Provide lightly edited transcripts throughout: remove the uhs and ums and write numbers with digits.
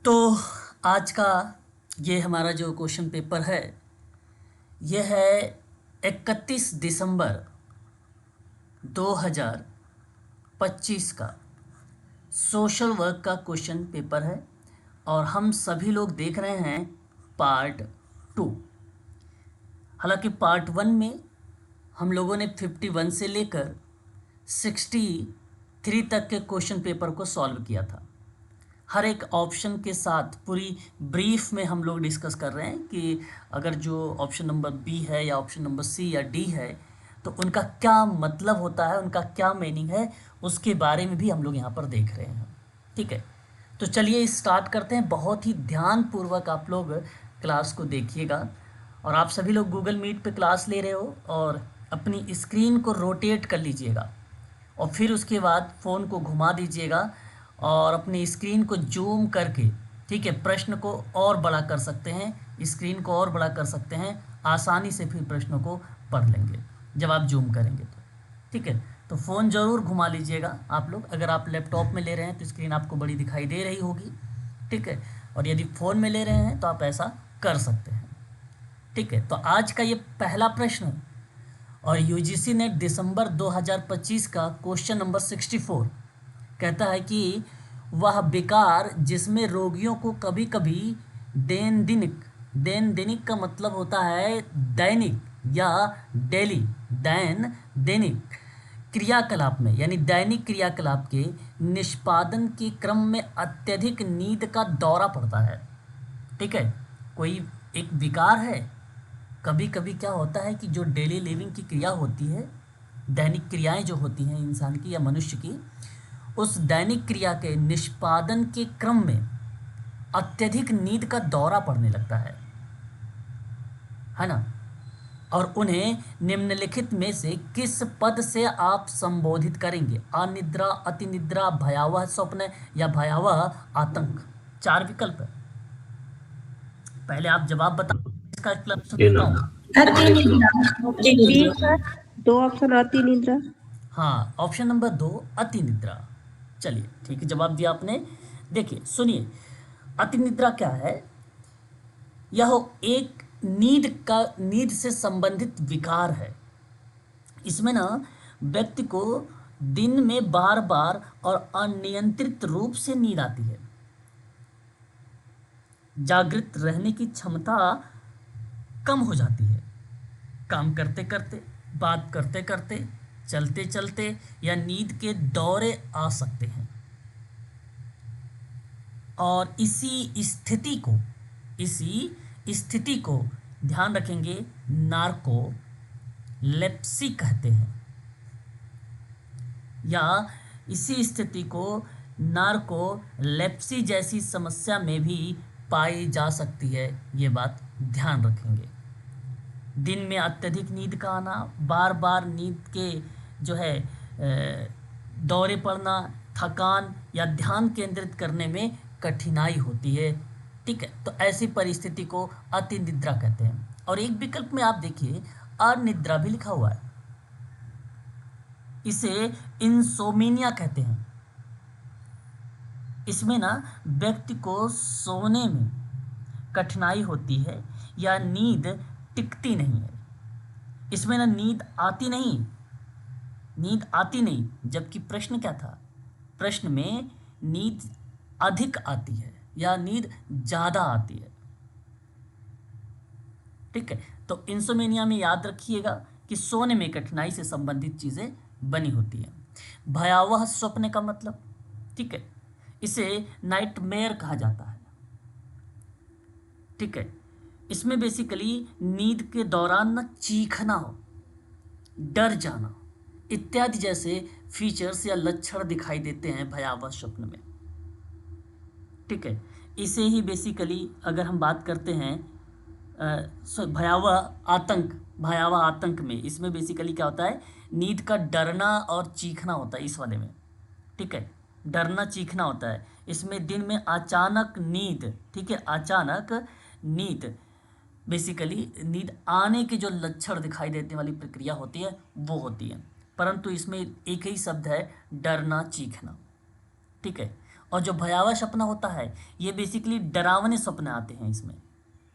तो आज का ये हमारा जो क्वेश्चन पेपर है ये है 31 दिसंबर 2025 का सोशल वर्क का क्वेश्चन पेपर है और हम सभी लोग देख रहे हैं पार्ट 2। हालांकि पार्ट 1 में हम लोगों ने 51 से लेकर 63 तक के क्वेश्चन पेपर को सॉल्व किया था। हर एक ऑप्शन के साथ पूरी ब्रीफ में हम लोग डिस्कस कर रहे हैं कि अगर जो ऑप्शन नंबर बी है या ऑप्शन नंबर सी या डी है तो उनका क्या मतलब होता है, उनका क्या मीनिंग है, उसके बारे में भी हम लोग यहाँ पर देख रहे हैं। ठीक है, तो चलिए स्टार्ट करते हैं। बहुत ही ध्यानपूर्वक आप लोग क्लास को देखिएगा और आप सभी लोग गूगल मीट पे क्लास ले रहे हो और अपनी स्क्रीन को रोटेट कर लीजिएगा और फिर उसके बाद फ़ोन को घुमा दीजिएगा और अपनी स्क्रीन को जूम करके, ठीक है, प्रश्न को और बड़ा कर सकते हैं, स्क्रीन को और बड़ा कर सकते हैं, आसानी से फिर प्रश्नों को पढ़ लेंगे जब आप जूम करेंगे तो। ठीक है, तो फ़ोन ज़रूर घुमा लीजिएगा आप लोग। अगर आप लैपटॉप में ले रहे हैं तो स्क्रीन आपको बड़ी दिखाई दे रही होगी, ठीक है, और यदि फ़ोन में ले रहे हैं तो आप ऐसा कर सकते हैं। ठीक है, तो आज का ये पहला प्रश्न और यूजीसी ने दिसंबर 2025 का क्वेश्चन नंबर 64 कहता है कि वह विकार जिसमें रोगियों को कभी कभी दैनिक का मतलब होता है दैनिक या डेली, दैनिक क्रियाकलाप में, यानी दैनिक क्रियाकलाप के निष्पादन के क्रम में अत्यधिक नींद का दौरा पड़ता है। ठीक है, कोई एक विकार है। कभी कभी क्या होता है कि जो डेली लिविंग की क्रिया होती है, दैनिक क्रियाएं जो होती हैं इंसान की या मनुष्य की, उस दैनिक क्रिया के निष्पादन के क्रम में अत्यधिक नींद का दौरा पड़ने लगता है ना। और उन्हें निम्नलिखित में से किस पद से आप संबोधित करेंगे? अनिद्रा, अतिनिद्रा, भयावह स्वप्न या भयावह आतंक। 4 विकल्प है। पहले आप जवाब बताओ, इसका एक्सप्लेनेशन देता हूँ। अति निद्रा। एक बी सर, 2 ऑप्शन अति निद्रा। हाँ, ऑप्शन नंबर 2 अति निद्रा। चलिए ठीक है, जवाब दिया आपने। देखिए सुनिए, अति निद्रा क्या है? यह एक नींद से संबंधित विकार है। इसमें ना व्यक्ति को दिन में बार बार और अनियंत्रित रूप से नींद आती है। जागृत रहने की क्षमता कम हो जाती है। काम करते करते, बात करते करते, चलते चलते या नींद के दौरे आ सकते हैं। और इसी स्थिति को ध्यान रखेंगे, नार्कोलेप्सी कहते हैं, या इसी स्थिति को नार्कोलेप्सी जैसी समस्या में भी पाई जा सकती है। ये बात ध्यान रखेंगे। दिन में अत्यधिक नींद का आना, बार बार नींद के जो है दौरे पड़ना, थकान या ध्यान केंद्रित करने में कठिनाई होती है। ठीक है, तो ऐसी परिस्थिति को अति निद्रा कहते हैं। और एक विकल्प में आप देखिए अनिद्रा भी लिखा हुआ है, इसे इंसोमिनिया कहते हैं। इसमें ना व्यक्ति को सोने में कठिनाई होती है या नींद टिकती नहीं है। इसमें ना नींद आती नहीं, जबकि प्रश्न क्या था? प्रश्न में नींद अधिक आती है या नींद ज़्यादा आती है। ठीक है, तो इंसोमेनिया में याद रखिएगा कि सोने में कठिनाई से संबंधित चीज़ें बनी होती हैं। भयावह स्वप्न का मतलब, ठीक है, इसे नाइटमेयर कहा जाता है। ठीक है, इसमें बेसिकली नींद के दौरान ना चीखना हो, डर जाना इत्यादि जैसे फीचर्स या लक्षण दिखाई देते हैं भयावह स्वप्न में। ठीक है, इसे ही बेसिकली अगर हम बात करते हैं भयावह आतंक में, इसमें बेसिकली क्या होता है? नींद का डरना और चीखना होता है इस वाले में। ठीक है, डरना चीखना होता है। इसमें दिन में अचानक नींद, ठीक है, अचानक नींद, बेसिकली नींद आने के जो लक्षण दिखाई देने वाली प्रक्रिया होती है वो होती है, परंतु इसमें एक ही शब्द है, डरना चीखना। ठीक है, और जो भयावह सपना होता है ये बेसिकली डरावने सपने आते हैं इसमें,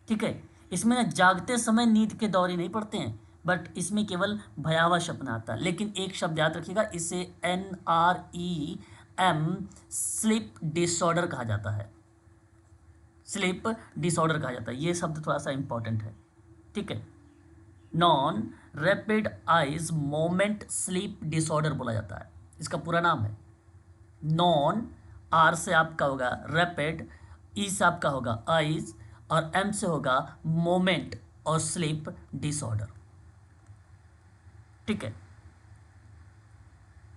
ठीक है। इसमें ना जागते समय नींद के दौरे नहीं पड़ते हैं, बट इसमें केवल भयावह सपना आता है। लेकिन एक शब्द याद रखिएगा, इसे NREM स्लीप डिसऑर्डर कहा जाता है, स्लीप डिसऑर्डर कहा जाता है। ये शब्द थोड़ा सा इंपॉर्टेंट है, ठीक है। Non rapid eyes moment sleep disorder बोला जाता है, इसका पूरा नाम है। नॉन, आर से आपका होगा रैपिड, ई से आपका होगा आइज, और एम से होगा मोमेंट और स्लीप डिसऑर्डर, ठीक है।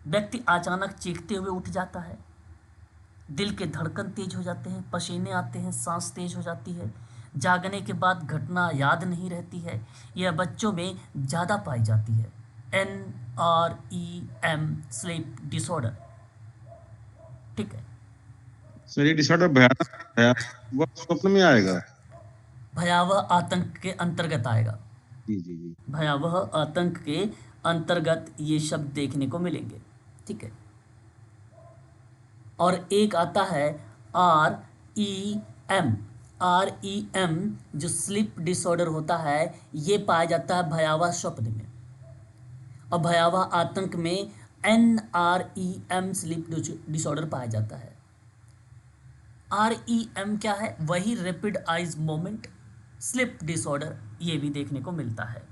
व्यक्ति अचानक चीखते हुए उठ जाता है, दिल के धड़कन तेज हो जाते हैं, पसीने आते हैं, सांस तेज हो जाती है, जागने के बाद घटना याद नहीं रहती है। यह बच्चों में ज़्यादा पाई जाती है। NREM स्लीप डिसऑर्डर, ठीक है। सर ये डिसऑर्डर भयानक वह स्वप्न में आएगा? भयावह आतंक के अंतर्गत आएगा, जी जी जी। भयावह आतंक के अंतर्गत ये शब्द देखने को मिलेंगे, ठीक है। और एक आता है REM। REM जो स्लीप डिसऑर्डर होता है ये पाया जाता है भयावह स्वप्न में, और भयावह आतंक में NREM स्लीप डिसऑर्डर पाया जाता है। REM क्या है? वही rapid eyes moment sleep disorder, ये भी देखने को मिलता है।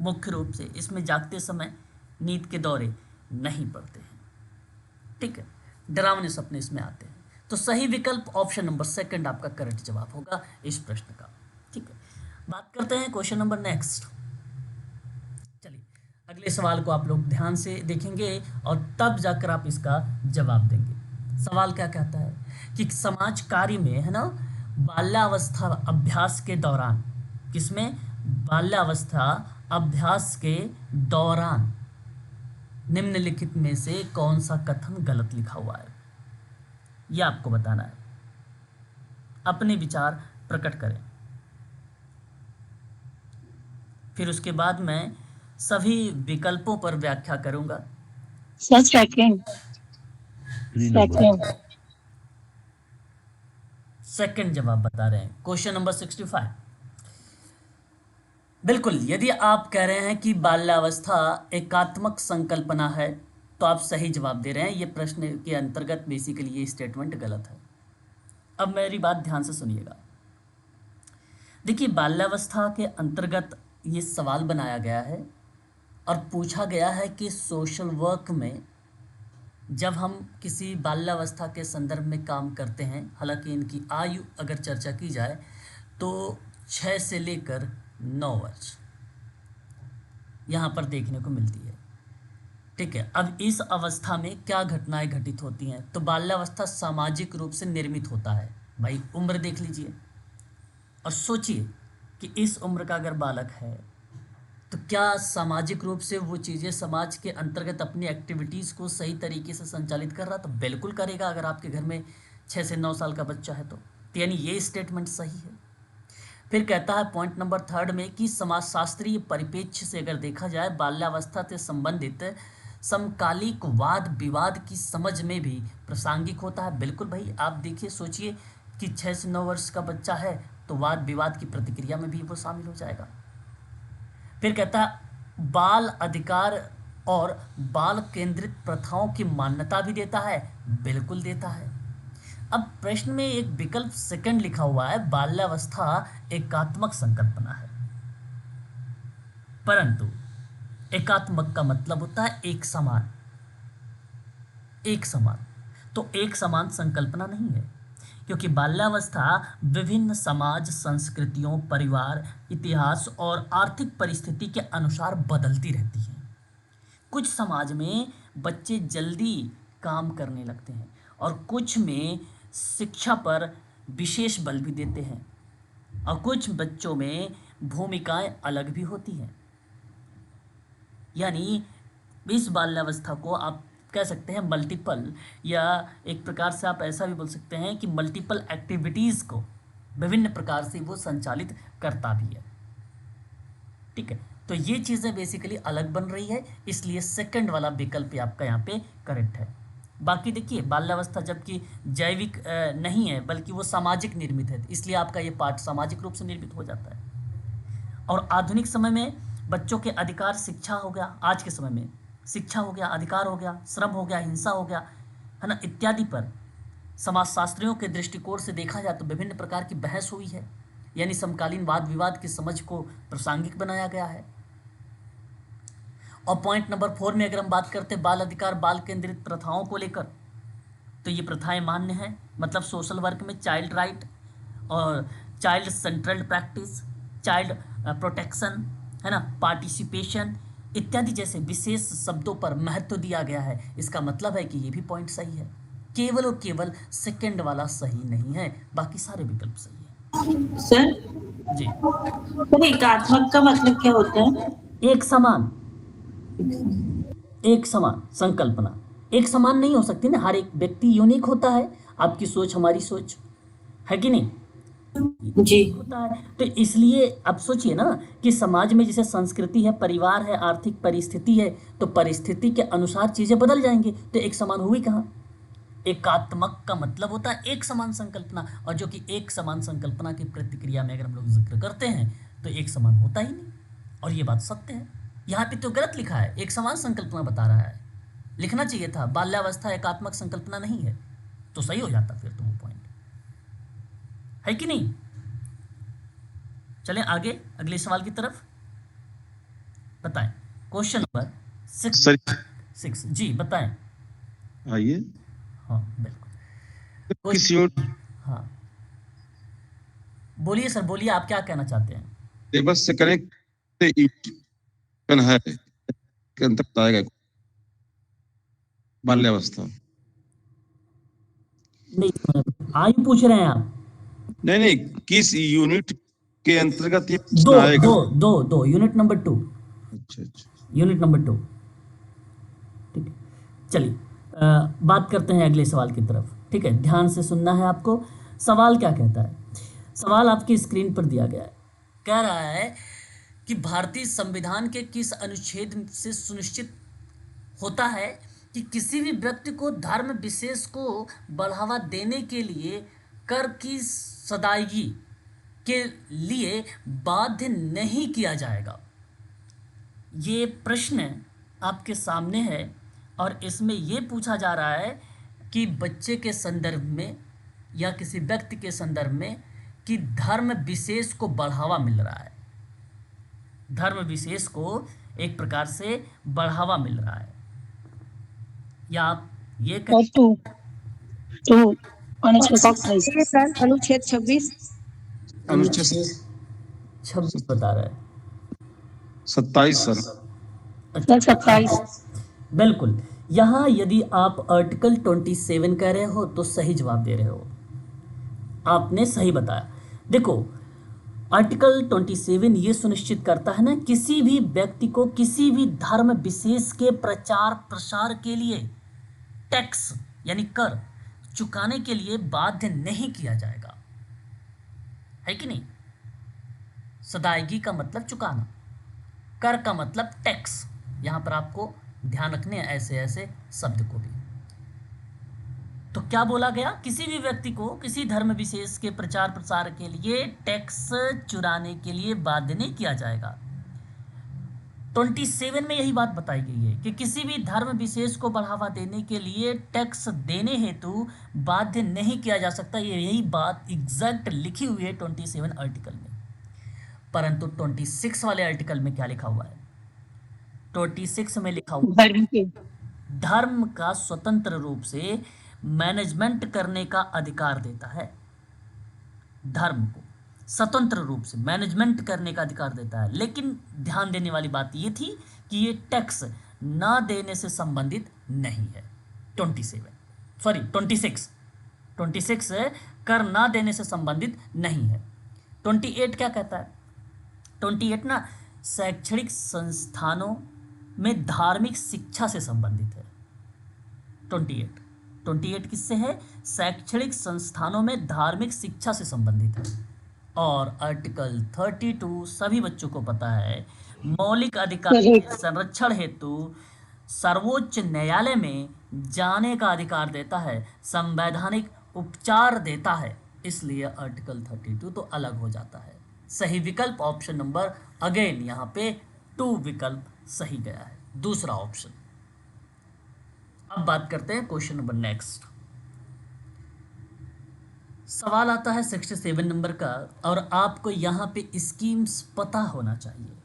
मुख्य रूप से इसमें जागते समय नींद के दौरे नहीं पड़ते हैं, ठीक है। डरावने सपने इसमें आते हैं। तो सही विकल्प ऑप्शन नंबर सेकंड आपका करेक्ट जवाब होगा इस प्रश्न का, ठीक है। बात करते हैं क्वेश्चन नंबर नेक्स्ट। चलिए अगले सवाल को आप लोग ध्यान से देखेंगे और तब जाकर आप इसका जवाब देंगे। सवाल क्या कहता है कि समाज कार्य में, है ना, बाल्यावस्था अभ्यास के दौरान, किसमें? बाल्यावस्था अभ्यास के दौरान निम्नलिखित में से कौन सा कथन गलत लिखा हुआ है, यह आपको बताना है। अपने विचार प्रकट करें, फिर उसके बाद मैं सभी विकल्पों पर व्याख्या करूंगा। सर सेकंड सेकंड जवाब बता रहे हैं। Question number 65। बिल्कुल, यदि आप कह रहे हैं कि बाल्यावस्था एकात्मक संकल्पना है तो आप सही जवाब दे रहे हैं। ये प्रश्न के अंतर्गत बेसिकली ये स्टेटमेंट गलत है। अब मेरी बात ध्यान से सुनिएगा। देखिए, बाल्यावस्था के अंतर्गत ये सवाल बनाया गया है और पूछा गया है कि सोशल वर्क में जब हम किसी बाल्यावस्था के संदर्भ में काम करते हैं, हालांकि इनकी आयु अगर चर्चा की जाए तो 6 से लेकर 9 वर्ष यहाँ पर देखने को मिलती है, ठीक है। अब इस अवस्था में क्या घटनाएं घटित होती हैं? तो बाल्यावस्था सामाजिक रूप से निर्मित होता है। भाई उम्र देख लीजिए और सोचिए कि इस उम्र का अगर बालक है तो क्या सामाजिक रूप से वो चीज़ें समाज के अंतर्गत अपनी एक्टिविटीज़ को सही तरीके से संचालित कर रहा? तो बिल्कुल करेगा, अगर आपके घर में 6 से 9 साल का बच्चा है तो यानी ये स्टेटमेंट सही है। फिर कहता है पॉइंट नंबर 3 में कि समाजशास्त्रीय परिप्रेक्ष्य से अगर देखा जाए बाल्यावस्था से संबंधित समकालिक वाद विवाद की समझ में भी प्रासंगिक होता है। बिल्कुल भाई, आप देखिए, सोचिए कि 6 से 9 वर्ष का बच्चा है तो वाद विवाद की प्रतिक्रिया में भी वो शामिल हो जाएगा। फिर कहता है बाल अधिकार और बाल केंद्रित प्रथाओं की मान्यता भी देता है। बिल्कुल देता है। अब प्रश्न में एक विकल्प सेकंड लिखा हुआ है, बाल्यावस्था एकात्मक संकल्पना है, परंतु एकात्मक का मतलब होता है एक समान। एक समान तो एक समान संकल्पना नहीं है, क्योंकि बाल्यावस्था विभिन्न समाज, संस्कृतियों, परिवार, इतिहास और आर्थिक परिस्थिति के अनुसार बदलती रहती है। कुछ समाज में बच्चे जल्दी काम करने लगते हैं और कुछ में शिक्षा पर विशेष बल भी देते हैं, और कुछ बच्चों में भूमिकाएं अलग भी होती हैं। यानी इस बाल्यावस्था को आप कह सकते हैं मल्टीपल, या एक प्रकार से आप ऐसा भी बोल सकते हैं कि मल्टीपल एक्टिविटीज़ को विभिन्न प्रकार से वो संचालित करता भी है, ठीक है। तो ये चीज़ें बेसिकली अलग बन रही है, इसलिए सेकंड वाला विकल्प आपका यहाँ पे करेक्ट है। बाकी देखिए बाल्यावस्था जबकि जैविक नहीं है बल्कि वो सामाजिक निर्मित है, इसलिए आपका ये पाठ सामाजिक रूप से निर्मित हो जाता है। और आधुनिक समय में बच्चों के अधिकार शिक्षा हो गया, आज के समय में शिक्षा हो गया, अधिकार हो गया, श्रम हो गया, हिंसा हो गया, है ना, इत्यादि पर समाजशास्त्रियों के दृष्टिकोण से देखा जाए तो विभिन्न प्रकार की बहस हुई है, यानी समकालीन वाद विवाद की समझ को प्रासंगिक बनाया गया है। और पॉइंट नंबर 4 में अगर हम बात करते हैं बाल अधिकार बाल केंद्रित प्रथाओं को लेकर, तो ये प्रथाएं मान्य हैं, मतलब सोशल वर्क में चाइल्ड राइट और child central practice, child protection, है ना, पार्टिसिपेशन इत्यादि जैसे विशेष शब्दों पर महत्व दिया गया है। इसका मतलब है कि ये भी पॉइंट सही है, केवल और केवल सेकंड वाला सही नहीं है, बाकी सारे विकल्प सही है। सर जी सर एकात्मक का मतलब क्या होता है? एक समान, एक समान संकल्पना एक समान नहीं हो सकती ना, हर एक व्यक्ति यूनिक होता है, आपकी सोच हमारी सोच है कि नहीं जी होता है। तो इसलिए अब सोचिए ना कि समाज में जैसे संस्कृति है, परिवार है, आर्थिक परिस्थिति है, तो परिस्थिति के अनुसार चीजें बदल जाएंगी, तो एक समान हुई कहाँ। एकात्मक का मतलब होता है एक समान संकल्पना, और जो कि एक समान संकल्पना की प्रतिक्रिया में अगर हम लोग जिक्र करते हैं तो एक समान होता ही नहीं, और ये बात सत्य है। यहाँ पे तो गलत लिखा है, एक समान संकल्पना बता रहा है, लिखना चाहिए था बाल्यावस्था एकात्मक संकल्पना नहीं है, तो सही हो जाता फिर तो वो पॉइंट, है कि नहीं। चलें आगे अगले सवाल की तरफ, बताएं क्वेश्चन नंबर 6 जी बताएं। आइए। हाँ बिल्कुल किसी और हाँ बोलिए सर, बोलिए आप क्या कहना चाहते हैं। सिलेबस से कनेक्ट है के अंतर्गत आएगा बाल्यावस्था? नहीं आयु पूछ रहे हैं आप? नहीं, किस यूनिट के अंतर्गत ये दो प्रश्न आएगा? दो दो दो यूनिट नंबर 2, अच्छा, यूनिट नंबर 2, ठीक है। चलिए बात करते हैं अगले सवाल की तरफ, ठीक है, ध्यान से सुनना है आपको। सवाल क्या कहता है, सवाल आपकी स्क्रीन पर दिया गया है, कह रहा है कि भारतीय संविधान के किस अनुच्छेद से सुनिश्चित होता है कि किसी भी व्यक्ति को धर्म विशेष को बढ़ावा देने के लिए कर की अदायगी के लिए बाध्य नहीं किया जाएगा। ये प्रश्न आपके सामने है और इसमें ये पूछा जा रहा है कि बच्चे के संदर्भ में या किसी व्यक्ति के संदर्भ में कि धर्म विशेष को बढ़ावा मिल रहा है, धर्म विशेष को एक प्रकार से बढ़ावा मिल रहा है, या आप ये अनुच्छेद 26 26 बता रहा है, 27 सर। अच्छा 27 बिल्कुल। यहाँ यदि आप आर्टिकल 27 कह रहे हो तो सही जवाब दे रहे हो, आपने सही बताया। देखो आर्टिकल 27 ये सुनिश्चित करता है ना, किसी भी व्यक्ति को किसी भी धर्म विशेष के प्रचार प्रसार के लिए टैक्स यानी कर चुकाने के लिए बाध्य नहीं किया जाएगा, है कि नहीं। सदायगी का मतलब चुकाना, कर का मतलब टैक्स, यहां पर आपको ध्यान रखने हैं ऐसे ऐसे शब्द को भी। तो क्या बोला गया, किसी भी व्यक्ति को किसी धर्म विशेष के प्रचार प्रसार के लिए टैक्स चुराने के लिए बाध्य नहीं किया जाएगा। 27 में यही बात बताई गई है कि किसी भी धर्म विशेष को बढ़ावा देने के लिए टैक्स देने हेतु बाध्य नहीं किया जा सकता। यही बात एग्जैक्ट लिखी हुई है 27 आर्टिकल में, परंतु 26 वाले आर्टिकल में क्या लिखा हुआ है, 26 में लिखा हुआ है धर्म का स्वतंत्र रूप से मैनेजमेंट करने का अधिकार देता है, धर्म को स्वतंत्र रूप से मैनेजमेंट करने का अधिकार देता है। लेकिन ध्यान देने वाली बात ये थी कि ये टैक्स ना देने से संबंधित नहीं है। 26 कर ना देने से संबंधित नहीं है। 28 क्या कहता है, 28 ना शैक्षणिक संस्थानों में धार्मिक शिक्षा से संबंधित है। 28 किससे है, शैक्षणिक संस्थानों में धार्मिक शिक्षा से संबंधित है। और आर्टिकल 32 सभी बच्चों को पता है, मौलिक अधिकार के संरक्षण हेतु सर्वोच्च न्यायालय में जाने का अधिकार देता है, संवैधानिक उपचार देता है, इसलिए आर्टिकल 32 तो अलग हो जाता है। सही विकल्प ऑप्शन नंबर, अगेन यहाँ पे 2 विकल्प सही गया है, दूसरा ऑप्शन। अब बात करते हैं क्वेश्चन नंबर नेक्स्ट। सवाल आता है 67 नंबर का, और आपको यहाँ पे स्कीम्स पता होना चाहिए।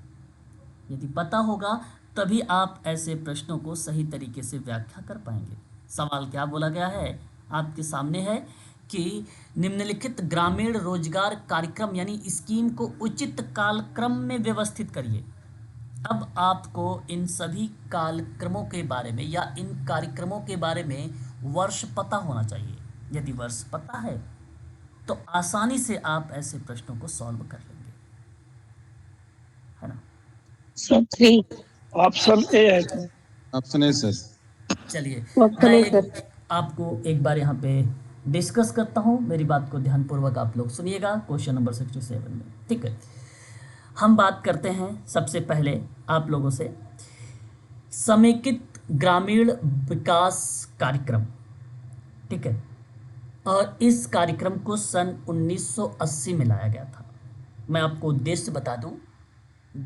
यदि पता होगा तभी आप ऐसे प्रश्नों को सही तरीके से व्याख्या कर पाएंगे। सवाल क्या बोला गया है आपके सामने है कि निम्नलिखित ग्रामीण रोजगार कार्यक्रम यानी स्कीम को उचित कालक्रम में व्यवस्थित करिए। अब आपको इन सभी कालक्रमों के बारे में या इन कार्यक्रमों के बारे में वर्ष पता होना चाहिए। यदि वर्ष पता है तो आसानी से आप ऐसे प्रश्नों को सॉल्व कर लेंगे, है ना। सर 3 ऑप्शन ए है। ऑप्शन है सर। चलिए ऑप्शन मैं ए सर। आपको एक बार यहाँ पे डिस्कस करता हूँ, मेरी बात को ध्यानपूर्वक आप लोग सुनिएगा। क्वेश्चन नंबर 67 में, ठीक है, हम बात करते हैं सबसे पहले आप लोगों से समेकित ग्रामीण विकास कार्यक्रम, ठीक है, और इस कार्यक्रम को सन 1980 में लाया गया था। मैं आपको उद्देश्य बता दूं,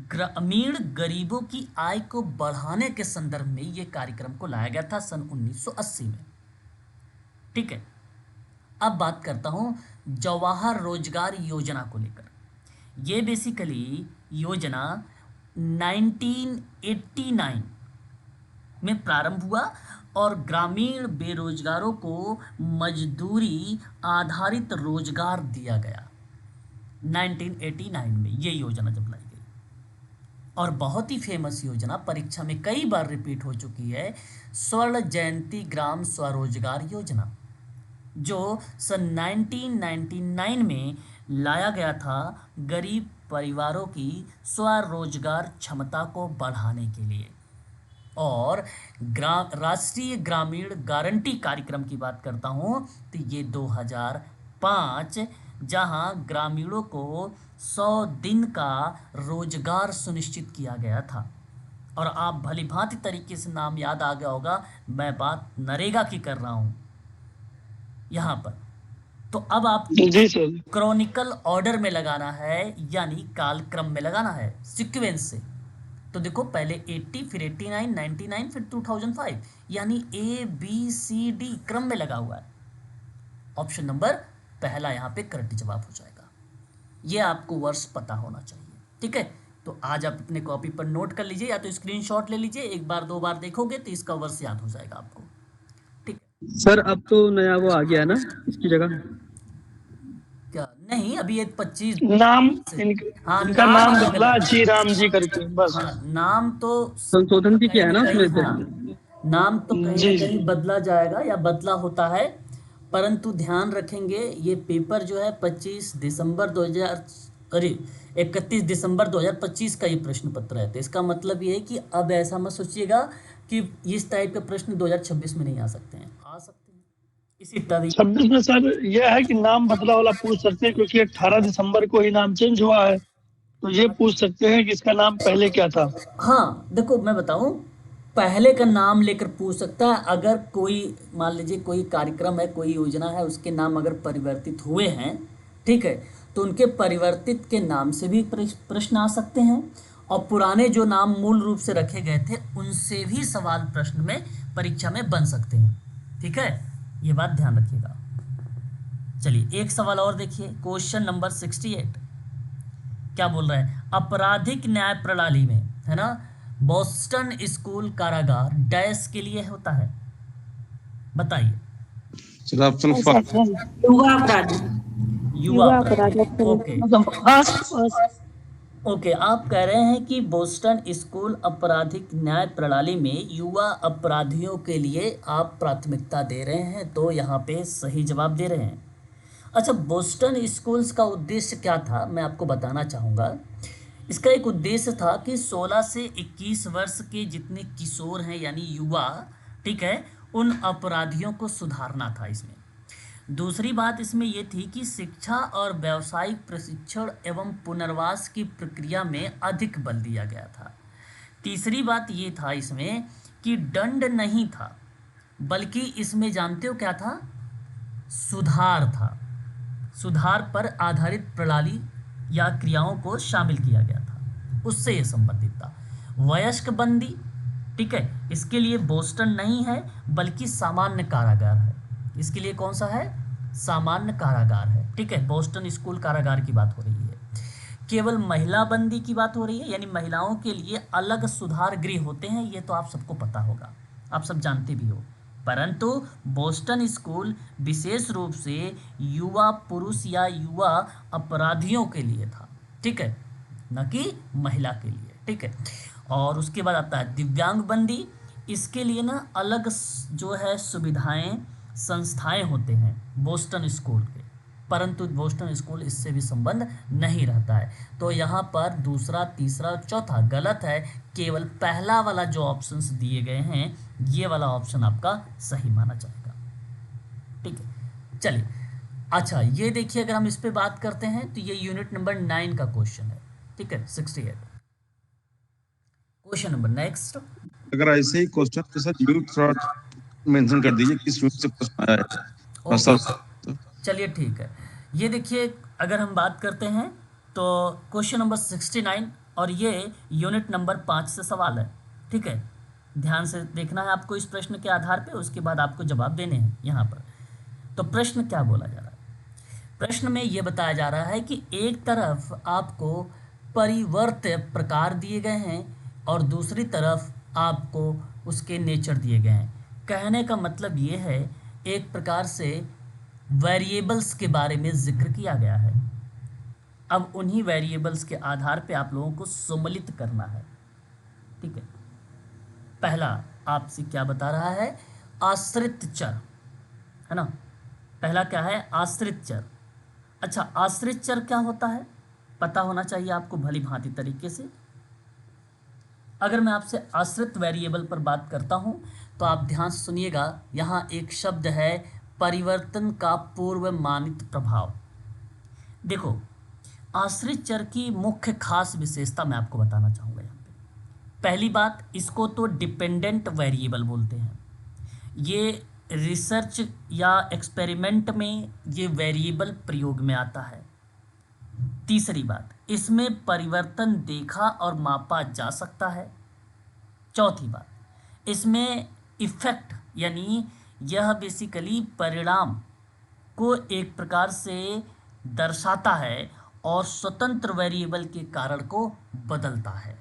ग्रामीण गरीबों की आय को बढ़ाने के संदर्भ में ये कार्यक्रम को लाया गया था सन 1980 में, ठीक है। अब बात करता हूं जवाहर रोजगार योजना को लेकर। ये बेसिकली योजना 1989 में प्रारंभ हुआ और ग्रामीण बेरोजगारों को मजदूरी आधारित रोजगार दिया गया 1989 में, ये योजना जब लाई गई। और बहुत ही फेमस योजना, परीक्षा में कई बार रिपीट हो चुकी है, स्वर्ण जयंती ग्राम स्वरोजगार योजना, जो सन 1999 में लाया गया था गरीब परिवारों की स्वरोजगार क्षमता को बढ़ाने के लिए। और राष्ट्रीय ग्रामीण गारंटी कार्यक्रम की बात करता हूँ तो ये 2005, जहाँ ग्रामीणों को 100 दिन का रोजगार सुनिश्चित किया गया था। और आप भली भांति तरीके से नाम याद आ गया होगा, मैं बात नरेगा की कर रहा हूँ यहाँ पर। तो अब आप जी सर। क्रॉनिकल ऑर्डर में लगाना है, यानी कालक्रम में लगाना है, सीक्वेंस से। तो देखो पहले 80, फिर 89, 99, फिर 2005, यानी ABCD क्रम में लगा हुआ है। ऑप्शन नंबर पहला यहाँ पे करेक्ट जवाब हो जाएगा। ये आपको वर्ष पता होना चाहिए, ठीक है। तो आज आप अपने कॉपी पर नोट कर लीजिए, या तो स्क्रीनशॉट ले लीजिए, एक बार 2 बार देखोगे तो इसका वर्ष याद हो जाएगा आपको, ठीक है। सर अब तो नया वो आ गया है ना इसकी जगह? क्या नहीं, अभी ये 25 नाम हाँ, इनका नाम अलग बदला, अलग। जी राम जी करके, बस। हाँ, नाम तो संशोधन भी किया है ना कहीं उसमें से? हाँ, नाम तो कहीं जी, ना जी। कहीं बदला जाएगा या बदला होता है, परंतु ध्यान रखेंगे ये पेपर जो है 31 दिसंबर 2025 का ये प्रश्न पत्र है। तो इसका मतलब ये है कि अब ऐसा मत सोचिएगा कि इस टाइप के प्रश्न 2026 में नहीं आ सकते हैं, आ सकते हैं इसी तरह। 26 में सर यह है कि नाम बदला वाला पूछ सकते हैं, क्योंकि 18 दिसंबर को ही नाम चेंज हुआ है, तो ये पूछ सकते हैं कि इसका नाम पहले क्या था। हाँ देखो, मैं बताऊं, पहले का नाम लेकर पूछ सकता है। अगर कोई मान लीजिए कोई कार्यक्रम है, कोई योजना है, उसके नाम अगर परिवर्तित हुए हैं, ठीक है, तो उनके परिवर्तित के नाम से भी प्रश्न आ सकते हैं, और पुराने जो नाम मूल रूप से रखे गए थे उनसे भी सवाल प्रश्न में परीक्षा में बन सकते हैं, ठीक है, ये बात ध्यान रखिएगा। चलिए एक सवाल और देखिए, क्वेश्चन नंबर 68 क्या बोल रहा है, आपराधिक न्याय प्रणाली में, है ना, बोस्टन स्कूल कारागार डैश के लिए होता है, बताइए। Sir option 5। युवा अपराधी। युवा अपराध। ओके ओके, आप कह रहे हैं कि बोस्टन स्कूल आपराधिक न्याय प्रणाली में युवा अपराधियों के लिए आप प्राथमिकता दे रहे हैं, तो यहाँ पे सही जवाब दे रहे हैं। अच्छा, बोस्टन स्कूल्स का उद्देश्य क्या था, मैं आपको बताना चाहूँगा। इसका एक उद्देश्य था कि 16 से 21 वर्ष के जितने किशोर हैं यानी युवा, ठीक है, उन अपराधियों को सुधारना था इसमें। दूसरी बात इसमें यह थी कि शिक्षा और व्यावसायिक प्रशिक्षण एवं पुनर्वास की प्रक्रिया में अधिक बल दिया गया था। तीसरी बात ये था इसमें कि दंड नहीं था, बल्कि इसमें जानते हो क्या था, सुधार था। सुधार पर आधारित प्रणाली या क्रियाओं को शामिल किया गया था, उससे यह संबंधित था। वयस्क बंदी, ठीक है, इसके लिए बोस्टन नहीं है बल्कि सामान्य कारागार है। इसके लिए कौन सा है, सामान्य कारागार है, ठीक है। बोस्टन स्कूल कारागार की बात हो रही है। केवल महिला बंदी की बात हो रही है, यानी महिलाओं के लिए अलग सुधार गृह होते हैं, ये तो आप सबको पता होगा, आप सब जानते भी हो। परंतु बोस्टन स्कूल विशेष रूप से युवा पुरुष या युवा अपराधियों के लिए था, ठीक है, न कि महिला के लिए, ठीक है। और उसके बाद आता है दिव्यांग बंदी। इसके लिए ना अलग जो है सुविधाएं, संस्थाएं होते हैं बोस्टन स्कूल के, परंतु बोस्टन स्कूल इससे भी संबंध नहीं रहता है। तो यहाँ पर दूसरा, तीसरा, चौथा गलत है। केवल पहला वाला जो ऑप्शंस दिए गए हैं, ये वाला ऑप्शन आपका सही माना जाएगा, ठीक है। चलिए, अच्छा ये देखिए, अगर हम इस पे बात करते हैं तो ये यूनिट नंबर 9 का क्वेश्चन है, ठीक है, 68 क्वेश्चन नंबर नेक्स्ट। अगर ऐसे ही क्वेश्चन के साथ यूनिट थोड़ा मेंशन कर दीजिए किस यूनिट से क्वेश्चन आया है। ओके, चलिए ठीक है। ये देखिए, अगर हम बात करते हैं तो क्वेश्चन नंबर 69 और ये यूनिट नंबर 5 से सवाल है, ठीक है। ध्यान से देखना है आपको इस प्रश्न के आधार पे, उसके बाद आपको जवाब देने हैं यहाँ पर। तो प्रश्न क्या बोला जा रहा है, प्रश्न में ये बताया जा रहा है कि एक तरफ आपको परिवर्त्य प्रकार दिए गए हैं और दूसरी तरफ आपको उसके नेचर दिए गए हैं। कहने का मतलब ये है, एक प्रकार से वेरिएबल्स के बारे में जिक्र किया गया है। अब उन्हीं वेरिएबल्स के आधार पे आप लोगों को सम्मिलित करना है, ठीक है। पहला आपसे क्या बता रहा है, आश्रित चर, है ना। पहला क्या है, आश्रित चर। अच्छा, आश्रित चर क्या होता है पता होना चाहिए आपको भली भांति तरीके से। अगर मैं आपसे आश्रित वेरिएबल पर बात करता हूं तो आप ध्यान से सुनिएगा, यहाँ एक शब्द है परिवर्तन का पूर्वमानित प्रभाव। देखो, आश्रित चर की मुख्य खास विशेषता मैं आपको बताना चाहूँगा यहाँ पे। पहली बात, इसको तो डिपेंडेंट वेरिएबल बोलते हैं। ये रिसर्च या एक्सपेरिमेंट में ये वेरिएबल प्रयोग में आता है। तीसरी बात, इसमें परिवर्तन देखा और मापा जा सकता है। चौथी बात, इसमें इफेक्ट यानी यह बेसिकली परिणाम को एक प्रकार से दर्शाता है और स्वतंत्र वेरिएबल के कारण को बदलता है।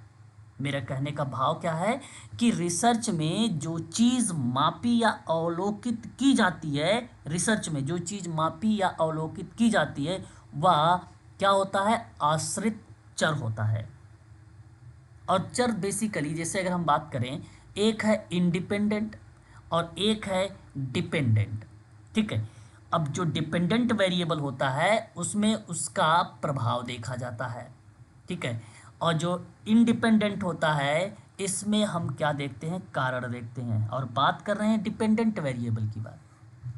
मेरा कहने का भाव क्या है कि रिसर्च में जो चीज़ मापी या अवलोकित की जाती है, रिसर्च में जो चीज़ मापी या अवलोकित की जाती है वह क्या होता है, आश्रित चर होता है। और चर बेसिकली जैसे अगर हम बात करें, एक है इंडिपेंडेंट और एक है डिपेंडेंट, ठीक है। अब जो डिपेंडेंट वेरिएबल होता है उसमें उसका प्रभाव देखा जाता है, ठीक है। और जो इंडिपेंडेंट होता है इसमें हम क्या देखते हैं, कारण देखते हैं। और बात कर रहे हैं डिपेंडेंट वेरिएबल की बात,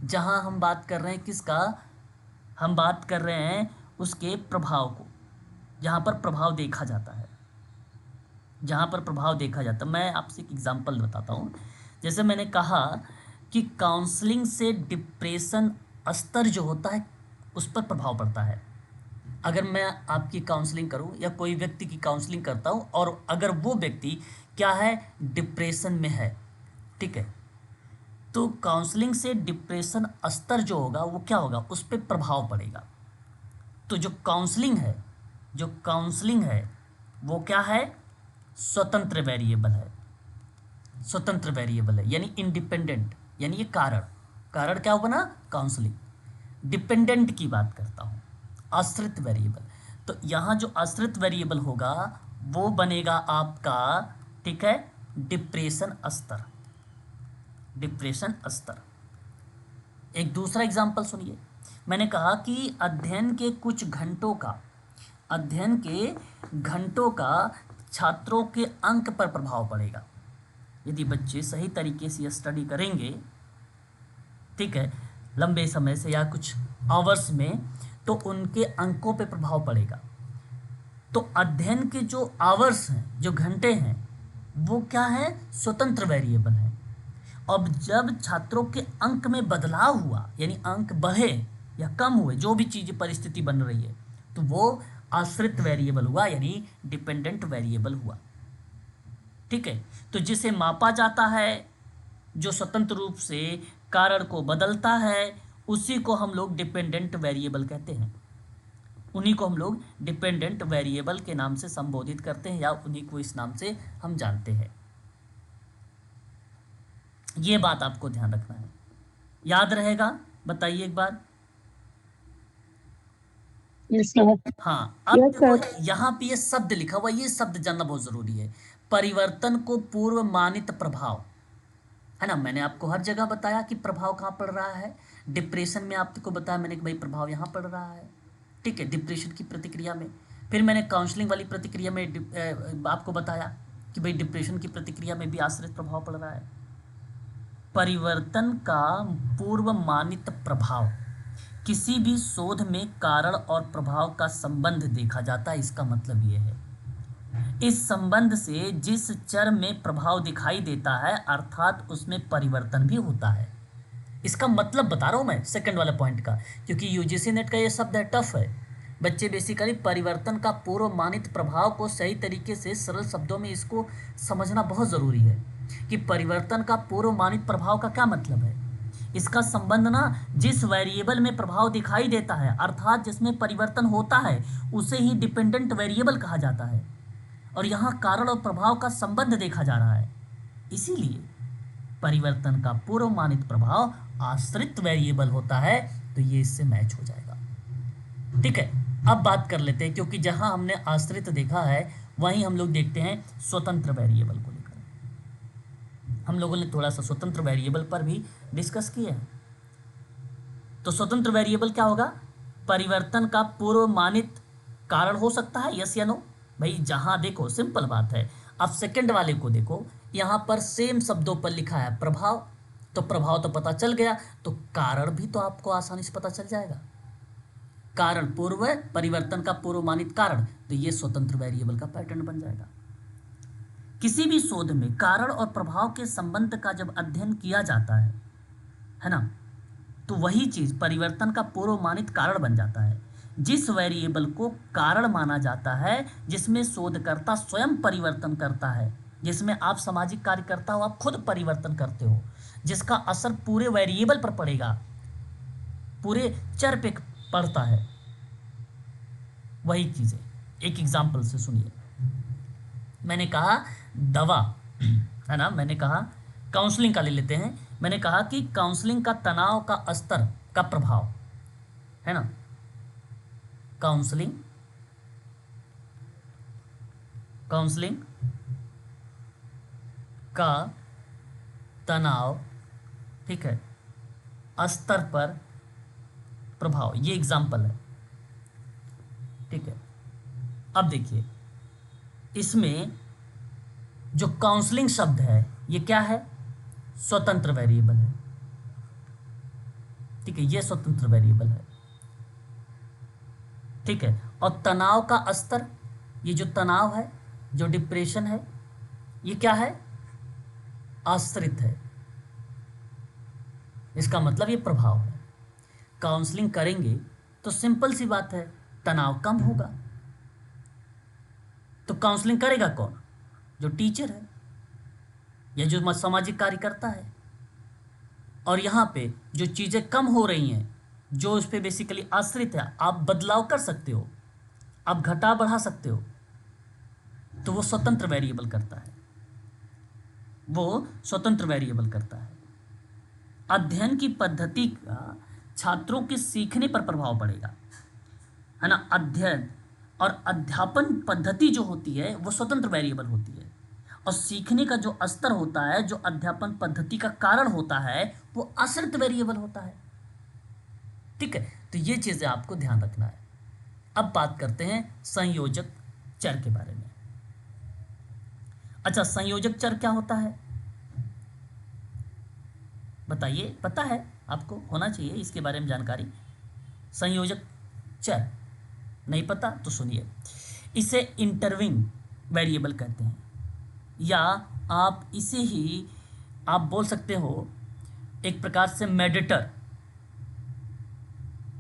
जहां हम बात कर रहे हैं किसका, हम बात कर रहे हैं उसके प्रभाव को, जहाँ पर प्रभाव देखा जाता है, जहाँ पर प्रभाव देखा जाता है। मैं आपसे एक एग्जांपल बताता हूँ। जैसे मैंने कहा कि काउंसलिंग से डिप्रेशन स्तर जो होता है उस पर प्रभाव पड़ता है। अगर मैं आपकी काउंसलिंग करूं या कोई व्यक्ति की काउंसलिंग करता हूं और अगर वो व्यक्ति क्या है, डिप्रेशन में है, ठीक है, तो काउंसलिंग से डिप्रेशन स्तर जो होगा वो क्या होगा, उस पर प्रभाव पड़ेगा। तो जो काउंसलिंग है वो क्या है, स्वतंत्र वेरिएबल है, स्वतंत्र वेरिएबल है, यानी इंडिपेंडेंट, यानी ये कारण क्या होगा ना, काउंसलिंग। डिपेंडेंट की बात करता हूँ, आश्रित वेरिएबल। तो यहाँ जो आश्रित वेरिएबल होगा वो बनेगा आपका, ठीक है, डिप्रेशन स्तर, डिप्रेशन स्तर। एक दूसरा एग्जांपल सुनिए। मैंने कहा कि अध्ययन के घंटों का छात्रों के अंक पर प्रभाव पड़ेगा। यदि बच्चे सही तरीके से स्टडी करेंगे, ठीक है, लंबे समय से या कुछ आवर्स में, तो उनके अंकों पे प्रभाव पड़ेगा। तो अध्ययन के जो आवर्स हैं, जो घंटे हैं, वो क्या है, स्वतंत्र वेरिएबल हैं। अब जब छात्रों के अंक में बदलाव हुआ, यानी अंक बढ़े या कम हुए, जो भी चीज़ परिस्थिति बन रही है, तो वो आश्रित वेरिएबल हुआ, यानी डिपेंडेंट वेरिएबल हुआ। ठीक है, तो जिसे मापा जाता है, जो स्वतंत्र रूप से कारण को बदलता है, उसी को हम लोग डिपेंडेंट वेरिएबल कहते हैं। उन्हीं को हम लोग डिपेंडेंट वेरिएबल के नाम से संबोधित करते हैं, या उन्हीं को इस नाम से हम जानते हैं। ये बात आपको ध्यान रखना है, याद रहेगा? बताइए एक बार। हाँ, अब Yes, देखो sir. यहाँ पे ये शब्द लिखा हुआ, ये शब्द जानना बहुत जरूरी है। परिवर्तन को पूर्व मानित प्रभाव, है ना। मैंने आपको हर जगह बताया कि प्रभाव कहाँ पड़ रहा है। डिप्रेशन में आपको बताया मैंने कि भाई प्रभाव यहाँ पड़ रहा है। ठीक है, डिप्रेशन की प्रतिक्रिया में। फिर मैंने काउंसलिंग वाली प्रतिक्रिया में आपको बताया कि भाई डिप्रेशन की प्रतिक्रिया में भी आश्रित प्रभाव पड़ रहा है। परिवर्तन का पूर्व मानित प्रभाव, किसी भी शोध में कारण और प्रभाव का संबंध देखा जाता है। इसका मतलब ये है, इस संबंध से जिस चर में प्रभाव दिखाई देता है, अर्थात उसमें परिवर्तन भी होता है। इसका मतलब बता रहा हूँ मैं सेकंड वाला पॉइंट का, क्योंकि यूजीसी नेट का ये शब्द है, टफ है। बच्चे बेसिकली परिवर्तन का पूर्व मानित प्रभाव को सही तरीके से सरल शब्दों में इसको समझना बहुत ज़रूरी है कि परिवर्तन का पूर्व मानित प्रभाव का क्या मतलब है। इसका संबंध ना जिस वेरिएबल में प्रभाव दिखाई देता है, अर्थात जिसमें परिवर्तन होता है, उसे ही डिपेंडेंट वेरिएबल कहा जाता है। और यहाँ कारण और प्रभाव का संबंध देखा जा रहा है, इसीलिए परिवर्तन का पूर्व मानित प्रभाव आश्रित वेरिएबल होता है। तो ये इससे मैच हो जाएगा। ठीक है, अब बात कर लेते हैं, क्योंकि जहां हमने आश्रित देखा है वहीं हम लोग देखते हैं स्वतंत्र वेरिएबल को लेकर। हम लोगों ने थोड़ा सा स्वतंत्र वेरिएबल पर भी डिस्कस किया है। तो स्वतंत्र वेरिएबल क्या होगा? परिवर्तन का पूर्व मानित कारण हो सकता है, यस या नो? भाई जहां देखो सिंपल बात है। अब सेकंड वाले को देखो, यहां पर सेम शब्दों पर लिखा है प्रभाव, तो प्रभाव तो पता चल गया, तो कारण भी तो आपको आसानी से पता चल जाएगा। कारण पूर्व परिवर्तन का पूर्व मानित कारण, तो ये स्वतंत्र वेरिएबल का पैटर्न बन जाएगा। किसी भी शोध में कारण और प्रभाव के संबंध का जब अध्ययन किया जाता है ना, तो वही चीज परिवर्तन का पूर्व मानित कारण बन जाता है। जिस वेरिएबल को कारण माना जाता है, जिसमें शोधकर्ता स्वयं परिवर्तन करता है, जिसमें आप सामाजिक कार्यकर्ता हो, आप खुद परिवर्तन करते हो, जिसका असर पूरे वेरिएबल पर पड़ेगा, पूरे चर पे पड़ता है, वही चीज़ है। एक एग्जाम्पल से सुनिए। मैंने कहा दवा, है ना, मैंने कहा काउंसलिंग का ले लेते हैं। मैंने कहा कि काउंसलिंग का तनाव का स्तर का प्रभाव, है ना, काउंसलिंग का तनाव, ठीक है, स्तर पर प्रभाव, ये एग्जाम्पल है। ठीक है, अब देखिए इसमें जो काउंसलिंग शब्द है ये क्या है? स्वतंत्र वेरिएबल है। ठीक है, ये स्वतंत्र वेरिएबल है। ठीक है, और तनाव का स्तर, ये जो तनाव है, जो डिप्रेशन है, ये क्या है? आश्रित है। इसका मतलब ये प्रभाव है। काउंसलिंग करेंगे तो सिंपल सी बात है, तनाव कम होगा। तो काउंसलिंग करेगा कौन? जो टीचर है या जो सामाजिक कार्यकर्ता है। और यहाँ पे जो चीज़ें कम हो रही हैं, जो उस पर बेसिकली आश्रित है, आप बदलाव कर सकते हो, आप घटा बढ़ा सकते हो, तो वो स्वतंत्र वेरिएबल करता है। वो स्वतंत्र वेरिएबल करता है। अध्ययन की पद्धति का छात्रों के सीखने पर प्रभाव पड़ेगा, है ना। अध्ययन और अध्यापन पद्धति जो होती है वो स्वतंत्र वेरिएबल होती है, और सीखने का जो स्तर होता है, जो अध्यापन पद्धति का कारण होता है, वो आश्रित वेरिएबल होता है। ठीक है, तो ये चीज़ें आपको ध्यान रखना है। अब बात करते हैं संयोजक चर के बारे में। अच्छा, संयोजक चर क्या होता है बताइए? पता है आपको, होना चाहिए इसके बारे में जानकारी। संयोजक चर नहीं पता तो सुनिए। इसे इंटरविंग वेरिएबल कहते हैं, या आप इसे ही आप बोल सकते हो एक प्रकार से मेडिटर।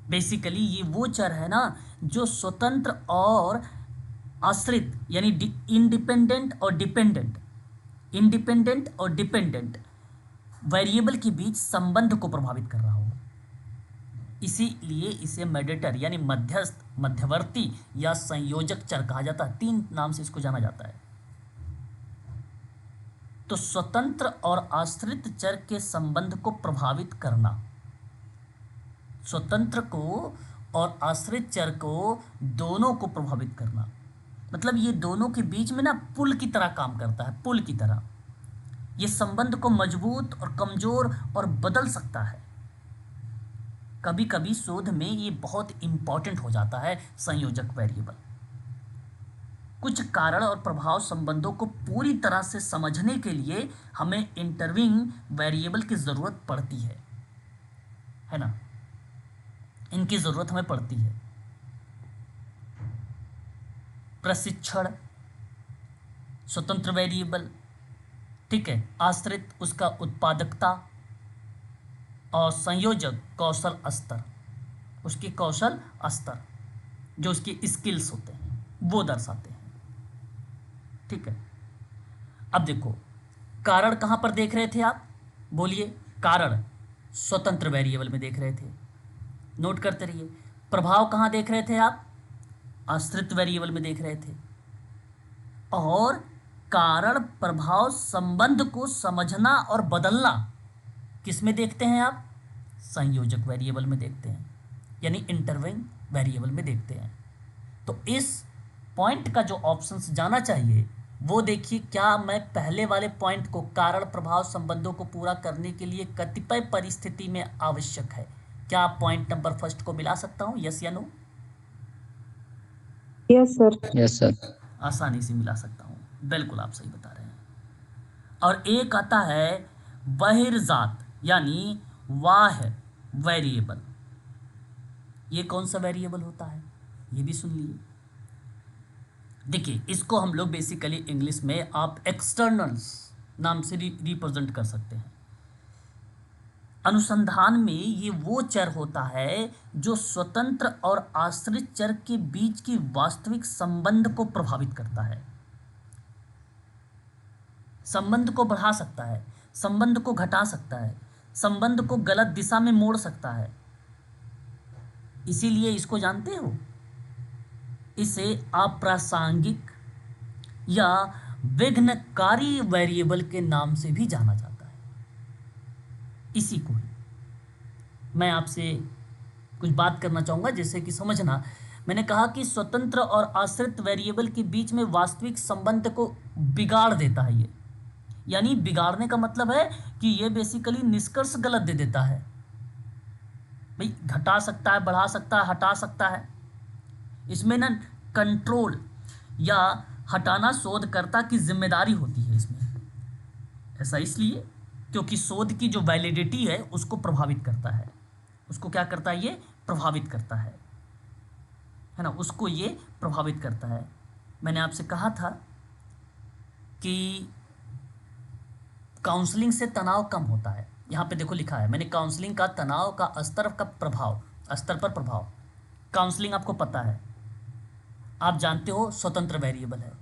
बेसिकली ये वो चर है ना जो स्वतंत्र और आश्रित यानी इंडिपेंडेंट और डिपेंडेंट वेरिएबल के बीच संबंध को प्रभावित कर रहा हो, इसीलिए इसे मेडिएटर यानी मध्यस्थ, मध्यवर्ती या संयोजक चर कहा जाता है। 3 नाम से इसको जाना जाता है। तो स्वतंत्र और आश्रित चर के संबंध को प्रभावित करना, स्वतंत्र को और आश्रित चर को दोनों को प्रभावित करना, मतलब ये दोनों के बीच में ना पुल की तरह काम करता है, पुल की तरह। ये संबंध को मजबूत और कमजोर और बदल सकता है। कभी कभी शोध में ये बहुत इंपॉर्टेंट हो जाता है संयोजक वेरिएबल। कुछ कारण और प्रभाव संबंधों को पूरी तरह से समझने के लिए हमें इंटरवीइंग वेरिएबल की जरूरत पड़ती है ना, इनकी जरूरत हमें पड़ती है। प्रशिक्षण स्वतंत्र वेरिएबल, ठीक है, आश्रित उसका उत्पादकता, और संयोजक कौशल स्तर, उसकी कौशल स्तर जो उसकी स्किल्स होते हैं वो दर्शाते हैं, ठीक है। अब देखो कारण कहाँ पर देख रहे थे आप, बोलिए। कारण स्वतंत्र वेरिएबल में देख रहे थे, नोट करते रहिए। प्रभाव कहाँ देख रहे थे आप, आश्रित वेरिएबल में देख रहे थे। और कारण प्रभाव संबंध को समझना और बदलना किस में देखते हैं आप, संयोजक वेरिएबल में देखते हैं, यानी इंटरवीइंग वेरिएबल में देखते हैं। तो इस पॉइंट का जो ऑप्शंस जाना चाहिए वो देखिए। क्या मैं पहले वाले पॉइंट को कारण प्रभाव संबंधों को पूरा करने के लिए कतिपय परिस्थिति में आवश्यक है, क्या पॉइंट नंबर फर्स्ट को मिला सकता हूं, यस या no? Yes sir. Yes sir. आसानी से मिला सकता हूं, बिल्कुल आप सही बता रहे हैं। और एक आता है बहिर्जात यानी बाह्य वेरिएबल। ये कौन सा वेरिएबल होता है, ये भी सुन लिए। देखिए इसको हम लोग बेसिकली इंग्लिश में आप एक्सटर्नल्स नाम से रिप्रेजेंट कर सकते हैं। अनुसंधान में ये वो चर होता है जो स्वतंत्र और आश्रित चर के बीच की वास्तविक संबंध को प्रभावित करता है। संबंध को बढ़ा सकता है, संबंध को घटा सकता है, संबंध को गलत दिशा में मोड़ सकता है। इसीलिए इसको जानते हो, इसे अप्रासंगिक या विघ्नकारी वेरिएबल के नाम से भी जाना जाता है। इसी को ही मैं आपसे कुछ बात करना चाहूँगा जैसे कि समझना। मैंने कहा कि स्वतंत्र और आश्रित वेरिएबल के बीच में वास्तविक संबंध को बिगाड़ देता है ये, यानी बिगाड़ने का मतलब है कि ये बेसिकली निष्कर्ष गलत दे देता है। भाई घटा सकता है, बढ़ा सकता है, हटा सकता है। इसमें ना कंट्रोल या हटाना शोधकर्ता की जिम्मेदारी होती है इसमें। ऐसा इसलिए क्योंकि शोध की जो वैलिडिटी है उसको प्रभावित करता है। उसको क्या करता है, ये प्रभावित करता है ना, उसको ये प्रभावित करता है। मैंने आपसे कहा था कि काउंसलिंग से तनाव कम होता है। यहाँ पे देखो लिखा है मैंने, काउंसलिंग का तनाव का स्तर पर प्रभाव। काउंसलिंग आपको पता है, आप जानते हो स्वतंत्र वेरिएबल है।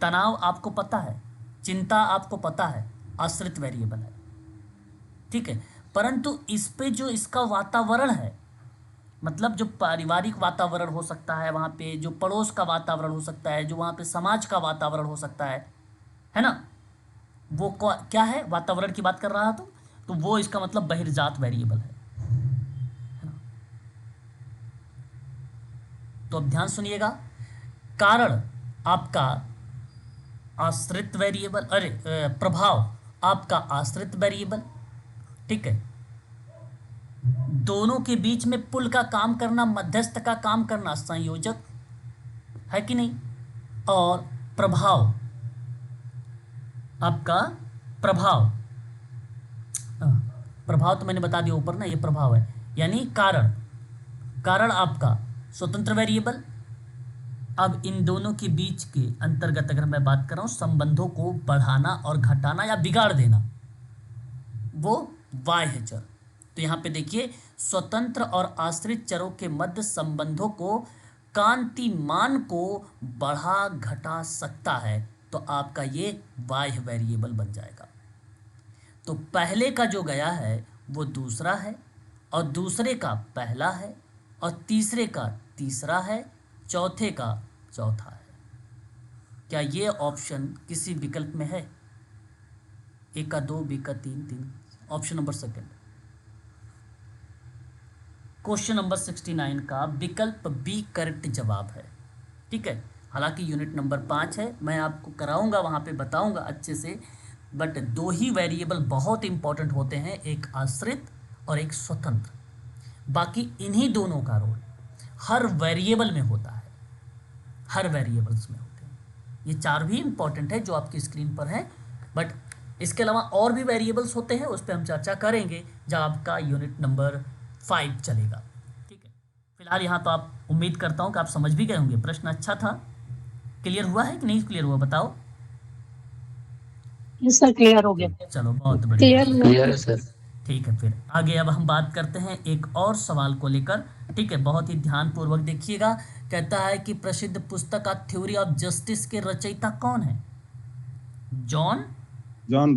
तनाव आपको पता है, चिंता आपको पता है, आश्रित वेरिएबल है, ठीक है। परंतु इस पे जो इसका वातावरण है, मतलब जो पारिवारिक वातावरण हो सकता है वहाँ पे, जो पड़ोस का वातावरण हो सकता है, जो वहाँ पे समाज का वातावरण हो सकता है ना, वो क्या है, वातावरण की बात कर रहा था तो वो इसका मतलब बहिर्जात वेरिएबल है ना। तो अब ध्यान सुनिएगा, कारण आपका आश्रित वेरिएबल, प्रभाव आपका आश्रित वेरिएबल, ठीक है। दोनों के बीच में पुल का काम करना, मध्यस्थ का काम करना संयोजक है कि नहीं। और प्रभाव आपका प्रभाव तो मैंने बता दिया ऊपर ना, ये प्रभाव है, यानी कारण आपका स्वतंत्र वेरिएबल। अब इन दोनों के बीच के अंतर्गत अगर मैं बात कर रहा हूँ संबंधों को बढ़ाना और घटाना या बिगाड़ देना, वो y है चर। तो यहाँ पे देखिए स्वतंत्र और आश्रित चरों के मध्य संबंधों को कांतिमान को बढ़ा घटा सकता है, तो आपका ये y वेरिएबल बन जाएगा। तो पहले का जो गया है वो दूसरा है, और दूसरे का पहला है, और तीसरे का तीसरा है, चौथे का चौथा है। क्या ये ऑप्शन किसी विकल्प में है? ए का 2, बी का 3, option number second. Question number 69 का विकल्प बी करेक्ट जवाब है। ठीक है, हालांकि यूनिट नंबर 5 है, मैं आपको कराऊंगा, वहाँ पे बताऊंगा अच्छे से, बट 2 ही वेरिएबल बहुत इंपॉर्टेंट होते हैं, एक आश्रित और एक स्वतंत्र। बाकी इन्हीं दोनों का रोल हर वेरिएबल में होता है, हर वेरिएबल्स में होते हैं। ये 4 भी इंपॉर्टेंट है जो आपकी स्क्रीन पर है, बट इसके अलावा और भी वेरिएबल्स होते हैं, उस पर हम चर्चा करेंगे जब आपका यूनिट नंबर 5 चलेगा। ठीक है, फिलहाल यहाँ तो आप उम्मीद करता हूँ कि आप समझ भी गए होंगे। प्रश्न अच्छा था, क्लियर हुआ है कि नहीं क्लियर हुआ, बताओ। यस सर, क्लियर हो गया। चलो बहुत बढ़िया, क्लियर है सर। ठीक है। फिर आगे अब हम बात करते हैं एक और सवाल को लेकर। ठीक है, बहुत ही ध्यानपूर्वक देखिएगा। कहता है कि प्रसिद्ध पुस्तक ऑफ थ्योरी ऑफ जस्टिस के रचयिता कौन है? John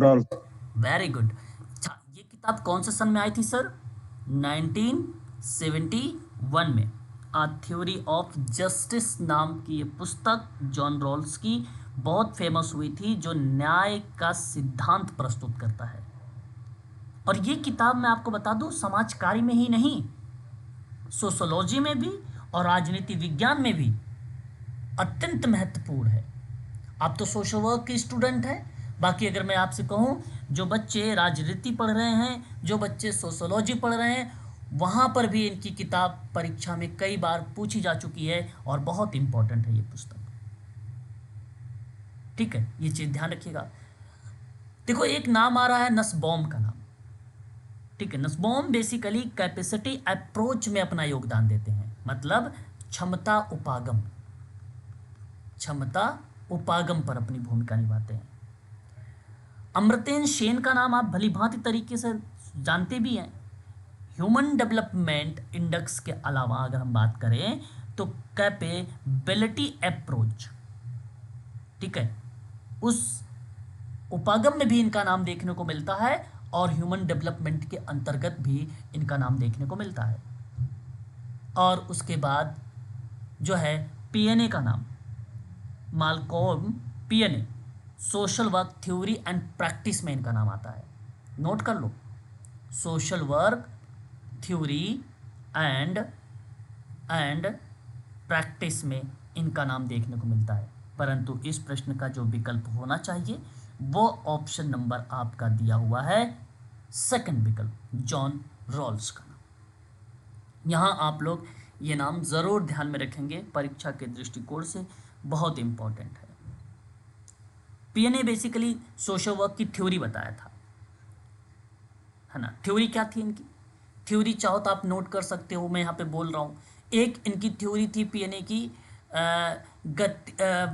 Rolfe. Very good. अच्छा, ये किताब कौन से सन में आई थी सर? 1971 में। आ थ्योरी ऑफ जस्टिस नाम की ये पुस्तक जॉन रॉल्स की बहुत फेमस हुई थी, जो न्याय का सिद्धांत प्रस्तुत करता है। और ये किताब मैं आपको बता दूं, समाजकार्य में ही नहीं, सोशियोलॉजी में भी और राजनीति विज्ञान में भी अत्यंत महत्वपूर्ण है। आप तो सोशल वर्क के स्टूडेंट हैं, बाकी अगर मैं आपसे कहूं, जो बच्चे राजनीति पढ़ रहे हैं, जो बच्चे सोशियोलॉजी पढ़ रहे हैं, वहाँ पर भी इनकी किताब परीक्षा में कई बार पूछी जा चुकी है और बहुत इंपॉर्टेंट है ये पुस्तक। ठीक है, ये चीज़ ध्यान रखिएगा। देखो, एक नाम आ रहा है नसबॉम का नाम। ठीक है, नसबॉम बेसिकली कैपेसिटी अप्रोच में अपना योगदान देते हैं, मतलब क्षमता उपागम पर अपनी भूमिका निभाते हैं। अमर्त्य सेन का नाम आप भली भांति तरीके से जानते भी हैं। ह्यूमन डेवलपमेंट इंडेक्स के अलावा अगर हम बात करें तो कैपेबिलिटी अप्रोच, ठीक है, उस उपागम में भी इनका नाम देखने को मिलता है और ह्यूमन डेवलपमेंट के अंतर्गत भी इनका नाम देखने को मिलता है। और उसके बाद जो है पीएनए का नाम, Malcolm Payne, social work theory and practice में इनका नाम आता है। नोट कर लो, social work theory and practice में इनका नाम देखने को मिलता है। परंतु इस प्रश्न का जो विकल्प होना चाहिए वो ऑप्शन नंबर आपका दिया हुआ है सेकंड विकल्प, जॉन रॉल्स का नाम। यहाँ आप लोग ये नाम ज़रूर ध्यान में रखेंगे, परीक्षा के दृष्टिकोण से बहुत इंपॉर्टेंट है। पीएनए बेसिकली सोशल वर्क की थ्योरी बताया था, है ना। थ्योरी क्या थी इनकी? थ्योरी चाहो तो आप नोट कर सकते हो, मैं यहाँ पे बोल रहा हूँ। एक इनकी थ्योरी थी पीएनए की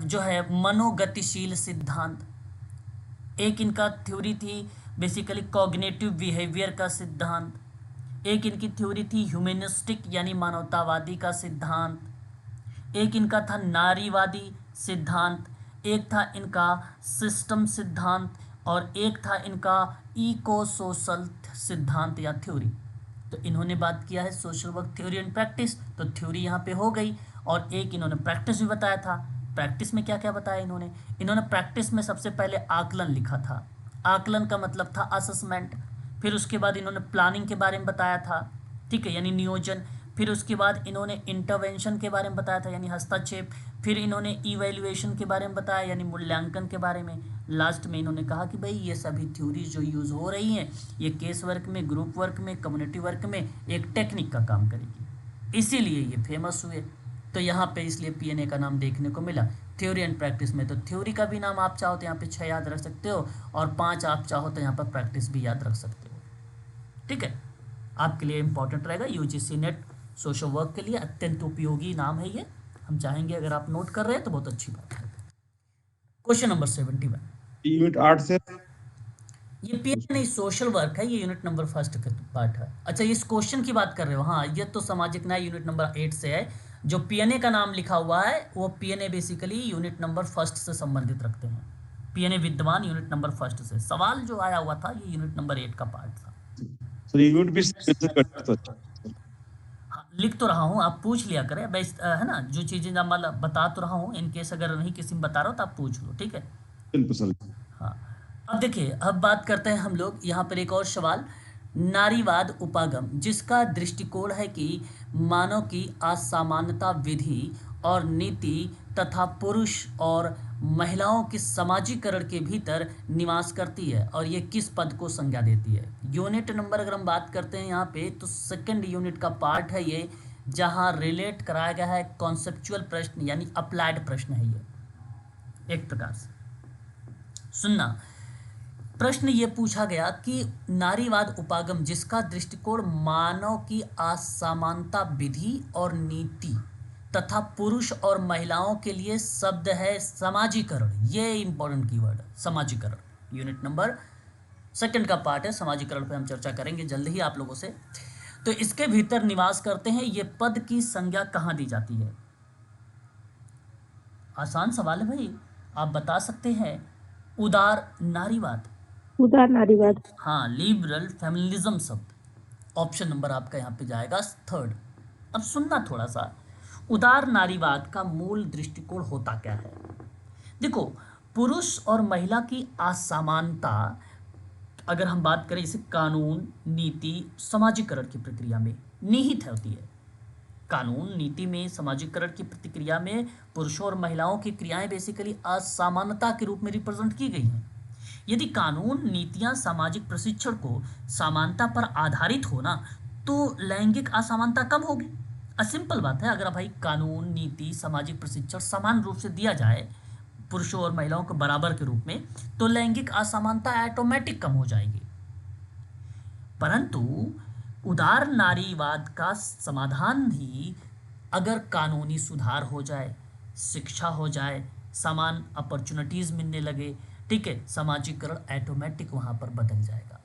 जो है मनोगतिशील सिद्धांत। एक इनका थ्योरी थी बेसिकली कॉग्निटिव बिहेवियर का सिद्धांत। एक इनकी थ्योरी थी ह्यूमनिस्टिक यानी मानवतावादी का सिद्धांत। एक इनका था नारीवादी सिद्धांत। एक था इनका सिस्टम सिद्धांत और एक था इनका इको सोशल सिद्धांत या थ्योरी। तो इन्होंने बात किया है social work theory and practice, तो थ्योरी यहाँ पे हो गई। और एक इन्होंने प्रैक्टिस भी बताया था। प्रैक्टिस में क्या क्या बताया इन्होंने प्रैक्टिस में सबसे पहले आकलन लिखा था। आकलन का मतलब था असेसमेंट। फिर उसके बाद इन्होंने प्लानिंग के बारे में बताया था, ठीक है, यानी नियोजन। फिर उसके बाद इन्होंने इंटरवेंशन के बारे में बताया था, यानी हस्तक्षेप। फिर इन्होंने इवैल्यूएशन के बारे में बताया, यानी मूल्यांकन के बारे में। लास्ट में इन्होंने कहा कि भाई ये सभी थ्योरीज जो यूज़ हो रही हैं ये केस वर्क में, ग्रुप वर्क में, कम्युनिटी वर्क में एक टेक्निक का काम करेगी, इसीलिए ये फेमस हुए। तो यहाँ पे इसलिए पीएनए का नाम देखने को मिला। थ्योरी एंड प्रैक्टिस में तो थ्योरी का भी नाम आप चाहो तो यहाँ पे 6 याद रख सकते हो और 5 आप चाहो तो यहाँ पर प्रैक्टिस भी याद रख सकते हो। ठीक है, आपके लिए इंपॉर्टेंट रहेगा। यूजीसी नेट सोशल वर्क के लिए अत्यंत उपयोगी नाम है ये। हम चाहेंगे अगर आप नोट कर रहे हैं तो बहुत अच्छी बात है। क्वेश्चन नंबर 71, यूनिट 8 से ये पीएनए नहीं, सोशल वर्क है, ये यूनिट नंबर फर्स्ट का पार्ट है। अच्छा, इस क्वेश्चन की बात कर रहे हो? हाँ, ये तो सामाजिक न्याय यूनिट नंबर 8 से है। जो पीएनए का नाम लिखा हुआ है वो PNA basically unit number first से संबंधित रखते हैं। पीएनए विद्यमान यूनिट नंबर फर्स्ट से। सवाल जो आया हुआ था ये यूनिट नंबर 8 का पार्ट था। सर ये यूनिट भी मेंशन करता था। हाँ, लिख तो रहा हूँ, आप पूछ लिया करें है ना, जो चीज़ें मैं मतलब बता तो रहा हूँ, इन केस अगर नहीं किसी में बता रहा हो तो आप पूछ लो, ठीक है। बिल्कुल सर। हाँ, अब देखिए, अब बात करते हैं हम लोग यहाँ पर एक और सवाल। नारीवाद उपागम, जिसका दृष्टिकोण है कि मानव की असामान्यता विधि और नीति तथा पुरुष और महिलाओं के समाजीकरण के भीतर निवास करती है, और ये किस पद को संज्ञा देती है? यूनिट नंबर अगर हम बात करते हैं यहाँ पे, तो सेकंड यूनिट का पार्ट है ये, जहाँ रिलेट कराया गया है कॉन्सेप्चुअल प्रश्न, यानी अप्लाइड प्रश्न है ये एक प्रकार से। सुनना, प्रश्न ये पूछा गया कि नारीवाद उपागम, जिसका दृष्टिकोण मानव की असमानता विधि और नीति तथा पुरुष और महिलाओं के लिए शब्द है समाजीकरण। ये इंपॉर्टेंट कीवर्ड है, समाजीकरण। यूनिट नंबर सेकंड का पार्ट है, समाजीकरण पे हम चर्चा करेंगे जल्द ही आप लोगों से। तो इसके भीतर निवास करते हैं, ये पद की संज्ञा कहाँ दी जाती है? आसान सवाल है भाई, आप बता सकते हैं। उदार नारीवाद, उदार नारीवाद। हाँ, लिबरल फेमिनिज्म शब्द, ऑप्शन नंबर आपका यहाँ पे जाएगा थर्ड। अब सुनना थोड़ा सा, उदार नारीवाद का मूल दृष्टिकोण होता क्या है? देखो, पुरुष और महिला की असमानता, अगर हम बात करें इसे कानून, नीति, समाजीकरण की प्रक्रिया में निहित होती है। कानून, नीति में, समाजीकरण की प्रतिक्रिया में पुरुषों और महिलाओं की क्रियाएं बेसिकली असमानता के रूप में रिप्रेजेंट की गई हैं। यदि कानून, नीतियां, सामाजिक प्रशिक्षण को समानता पर आधारित हो ना, तो लैंगिक असमानता कब होगी? सिंपल बात है, अगर भाई कानून, नीति, सामाजिक प्रशिक्षण समान रूप से दिया जाए पुरुषों और महिलाओं को बराबर के रूप में, तो लैंगिक असमानता ऑटोमेटिक कम हो जाएगी। परंतु उदार नारीवाद का समाधान ही अगर कानूनी सुधार हो जाए, शिक्षा हो जाए, समान अपॉर्चुनिटीज़ मिलने लगे, ठीक है, समाजीकरण ऑटोमेटिक वहाँ पर बदल जाएगा।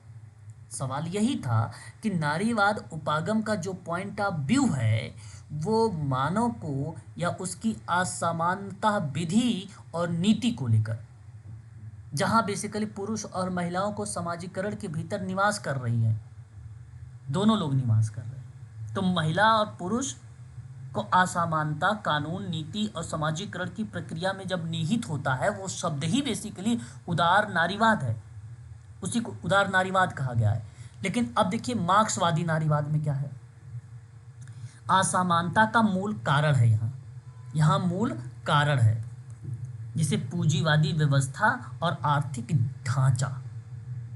सवाल यही था कि नारीवाद उपागम का जो पॉइंट ऑफ व्यू है वो मानव को या उसकी असमानता विधि और नीति को लेकर, जहाँ बेसिकली पुरुष और महिलाओं को समाजीकरण के भीतर निवास कर रही हैं, दोनों लोग निवास कर रहे हैं। तो महिला और पुरुष को असमानता कानून, नीति और समाजीकरण की प्रक्रिया में जब निहित होता है, वो शब्द ही बेसिकली उदार नारीवाद है, उसी को उदार नारीवाद कहा गया है। लेकिन अब देखिए मार्क्सवादी नारीवाद में क्या है? असमानता का मूल कारण है, यहाँ मूल कारण है, जिसे पूंजीवादी व्यवस्था और आर्थिक ढांचा,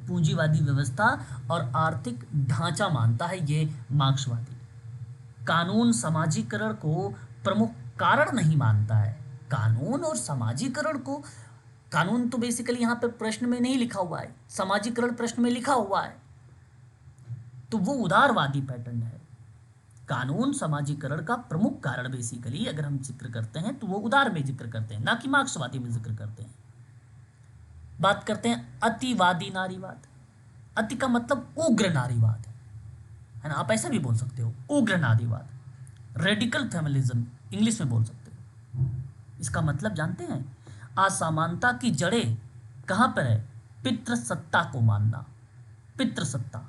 पूंजीवादी व्यवस्था और आर्थिक ढांचा मानता है ये मार्क्सवादी। कानून समाजीकरण को प्रमुख कारण नहीं मानता है। कानून और समाजीकरण को, कानून तो बेसिकली यहाँ पे प्रश्न में नहीं लिखा हुआ है, समाजीकरण प्रश्न में लिखा हुआ है, तो वो उदारवादी पैटर्न है। कानून समाजीकरण का प्रमुख कारण बेसिकली अगर हम जिक्र करते हैं तो वो उदार में जिक्र करते हैं, ना कि मार्क्सवादी में जिक्र करते हैं। बात करते हैं अतिवादी नारीवाद। अति का मतलब उग्र नारीवाद है ना, आप ऐसा भी बोल सकते हो, उग्र नारीवाद, रेडिकल फेमिनिज्म इंग्लिश में बोल सकते हो। इसका मतलब जानते हैं? असमानता की जड़ें कहाँ पर है? पितृसत्ता को मानना। पितृसत्ता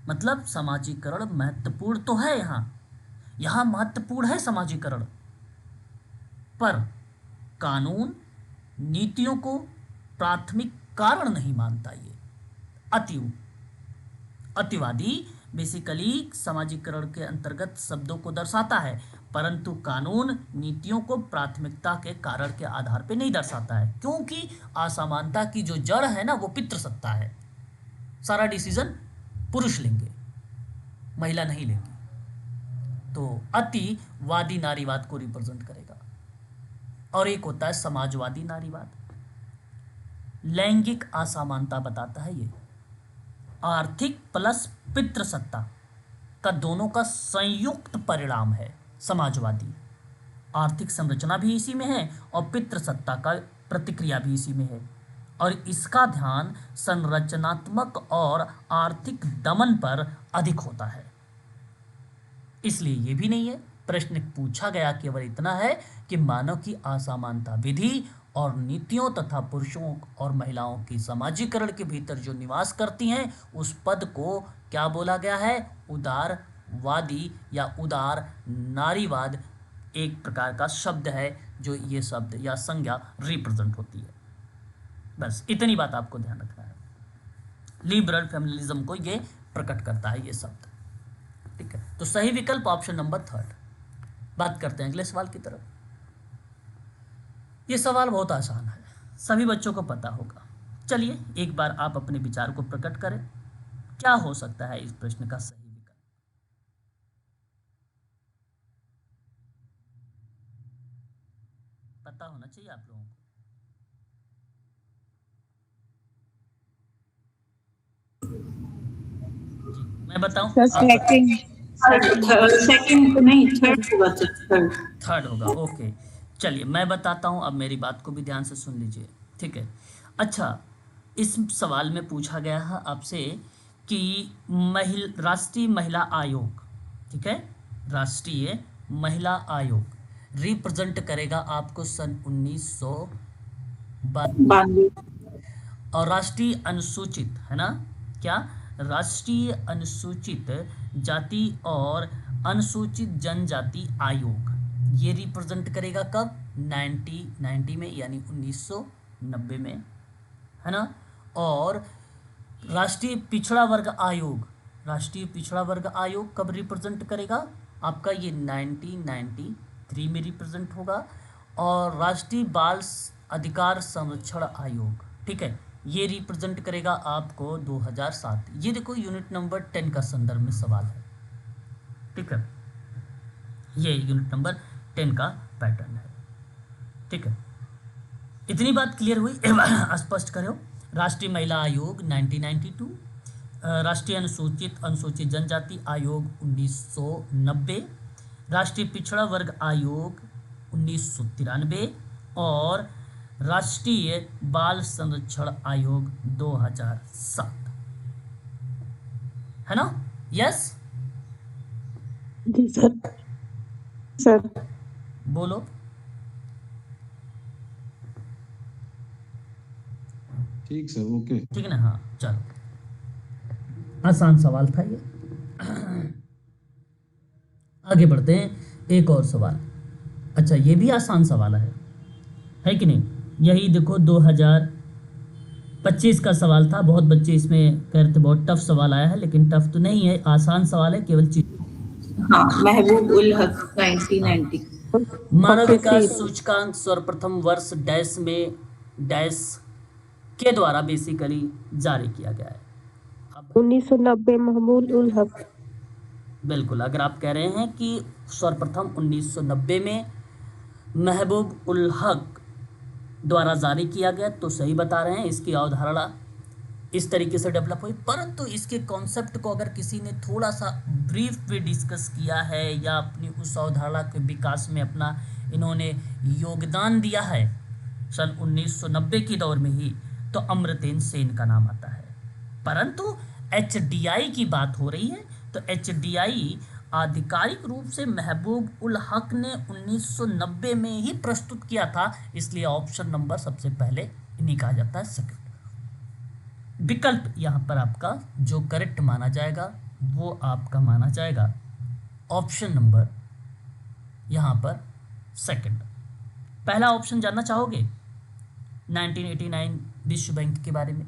मतलब समाजीकरण महत्वपूर्ण तो है, यहाँ महत्वपूर्ण है समाजीकरण, पर कानून, नीतियों को प्राथमिक कारण नहीं मानता ये। अतिवादी बेसिकली समाजीकरण के अंतर्गत शब्दों को दर्शाता है, परंतु कानून, नीतियों को प्राथमिकता के कारण के आधार पर नहीं दर्शाता है, क्योंकि असमानता की जो जड़ है ना वो पितृसत्ता है। सारा डिसीजन पुरुष लेंगे, महिला नहीं लेंगी। तो अतिवादी नारीवाद को रिप्रेजेंट करेगा। और एक होता है समाजवादी नारीवाद, लैंगिक असमानता बताता है ये। आर्थिक प्लस पितृसत्ता का दोनों का संयुक्त परिणाम है समाजवादी। आर्थिक संरचना भी इसी में है और पितृसत्ता का प्रतिक्रिया भी इसी में है। और इसका ध्यान संरचनात्मक और आर्थिक दमन पर अधिक होता है। इसलिए ये भी नहीं है। प्रश्न पूछा गया केवल इतना है कि मानव की असमानता विधि और नीतियों तथा पुरुषों और महिलाओं की समाजीकरण के भीतर जो निवास करती हैं उस पद को क्या बोला गया है? उदारवादी या उदार नारीवाद एक प्रकार का शब्द है जो ये शब्द या संज्ञा रिप्रेजेंट होती है। बस इतनी बात आपको ध्यान रखना है। लिबरल फेमिनिज्म को ये प्रकट करता है ये शब्द। ठीक है, तो सही विकल्प ऑप्शन नंबर 3। बात करते हैं अगले सवाल की तरफ। ये सवाल बहुत आसान है, सभी बच्चों को पता होगा। चलिए एक बार आप अपने विचार को प्रकट करें, क्या हो सकता है इस प्रश्न का सही विकल्प? पता होना चाहिए आप लोगों को। जी मैं बताऊं? सेकंड नहीं, थर्ड होगा सर, थर्ड होगा। ओके चलिए मैं बताता हूं, अब मेरी बात को भी ध्यान से सुन लीजिए। ठीक है, अच्छा इस सवाल में पूछा गया है आपसे कि राष्ट्रीय महिला आयोग, ठीक है, राष्ट्रीय महिला आयोग रिप्रेजेंट करेगा आपको सन 1992 और राष्ट्रीय अनुसूचित, है ना, क्या राष्ट्रीय अनुसूचित जाति और अनुसूचित जनजाति आयोग ये रिप्रेजेंट करेगा कब? 1990 में, यानी 1990 में, है ना। और राष्ट्रीय पिछड़ा वर्ग आयोग, राष्ट्रीय पिछड़ा वर्ग आयोग कब रिप्रेजेंट करेगा आपका? ये 1993 में रिप्रेजेंट होगा। और राष्ट्रीय बाल अधिकार संरक्षण आयोग, ठीक है, ये रिप्रेजेंट करेगा आपको 2007। ये देखो यूनिट नंबर 10 का संदर्भ में सवाल है। ठीक है, ये यूनिट नंबर 10 का पैटर्न है। ठीक है, इतनी बात क्लियर हुई? स्पष्ट करो। राष्ट्रीय महिला आयोग 1992, राष्ट्रीय अनुसूचित जनजाति आयोग 1990, राष्ट्रीय पिछड़ा वर्ग आयोग 1993 और राष्ट्रीय बाल संरक्षण आयोग 2007, है ना? यस जी सर। सर बोलो। ठीक सर, ओके। ठीक है ना? हाँ चलो, आसान सवाल था ये। आगे बढ़ते हैं, एक और सवाल। अच्छा ये भी आसान सवाल है कि नहीं? यही देखो 2025 का सवाल था। बहुत बच्चे इसमें कह रहे थे बहुत टफ सवाल आया है, लेकिन टफ तो नहीं है, आसान सवाल है, केवल हाँ, महबूब उल हक 1990। मानव विकास सूचकांक सर्वप्रथम वर्ष डैश में डैश के द्वारा बेसिकली जारी किया गया है। 1990 महमूद उल हक। बिल्कुल, अगर आप कह रहे हैं कि सर्वप्रथम 1990 में महबूब उल हक द्वारा जारी किया गया तो सही बता रहे हैं। इसकी अवधारणा इस तरीके से डेवलप हुई, परंतु इसके कॉन्सेप्ट को अगर किसी ने थोड़ा सा ब्रीफ में डिस्कस किया है या अपनी उस अवधारणा के विकास में अपना इन्होंने योगदान दिया है सन 1990 के दौर में ही, तो अमर्त्य सेन का नाम आता है। परंतु HDI की बात हो रही है तो HDI आधिकारिक रूप से महबूब उल हक ने 1990 में ही प्रस्तुत किया था, इसलिए ऑप्शन नंबर सबसे पहले इन्हीं कहा जाता है, सेकंड विकल्प। यहाँ पर आपका जो करेक्ट माना जाएगा वो आपका माना जाएगा ऑप्शन नंबर यहाँ पर सेकंड। पहला ऑप्शन जानना चाहोगे 1989 विश्व बैंक के बारे में?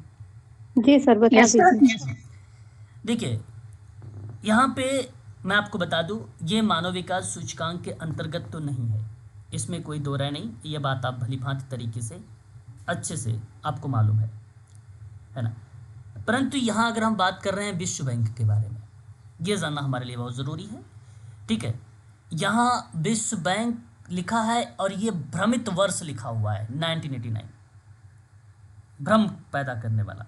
जी सर बता दीजिए। देखिए यहाँ पे मैं आपको बता दूं, ये मानव विकास सूचकांक के अंतर्गत तो नहीं है, इसमें कोई दो राय नहीं, ये बात आप भली भांति तरीके से अच्छे से आपको मालूम है ना। परंतु यहाँ अगर हम बात कर रहे हैं विश्व बैंक के बारे में, ये जानना हमारे लिए बहुत ज़रूरी है। ठीक है, यहाँ विश्व बैंक लिखा है और ये भ्रमित वर्ष लिखा हुआ है 1989, भ्रम पैदा करने वाला,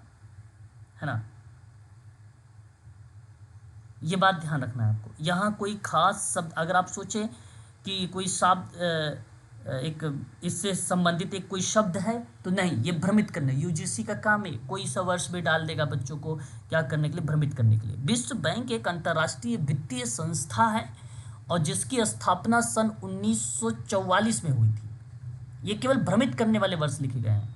है ना। ये बात ध्यान रखना है आपको। यहाँ कोई खास शब्द अगर आप सोचें कि कोई शब्द एक इससे संबंधित एक कोई शब्द है तो नहीं, ये भ्रमित करने, यूजीसी का काम है कोई सा वर्ष भी डाल देगा बच्चों को क्या करने के लिए, भ्रमित करने के लिए। विश्व बैंक एक अंतर्राष्ट्रीय वित्तीय संस्था है और जिसकी स्थापना सन 1944 में हुई थी। ये केवल भ्रमित करने वाले वर्ष लिखे गए हैं।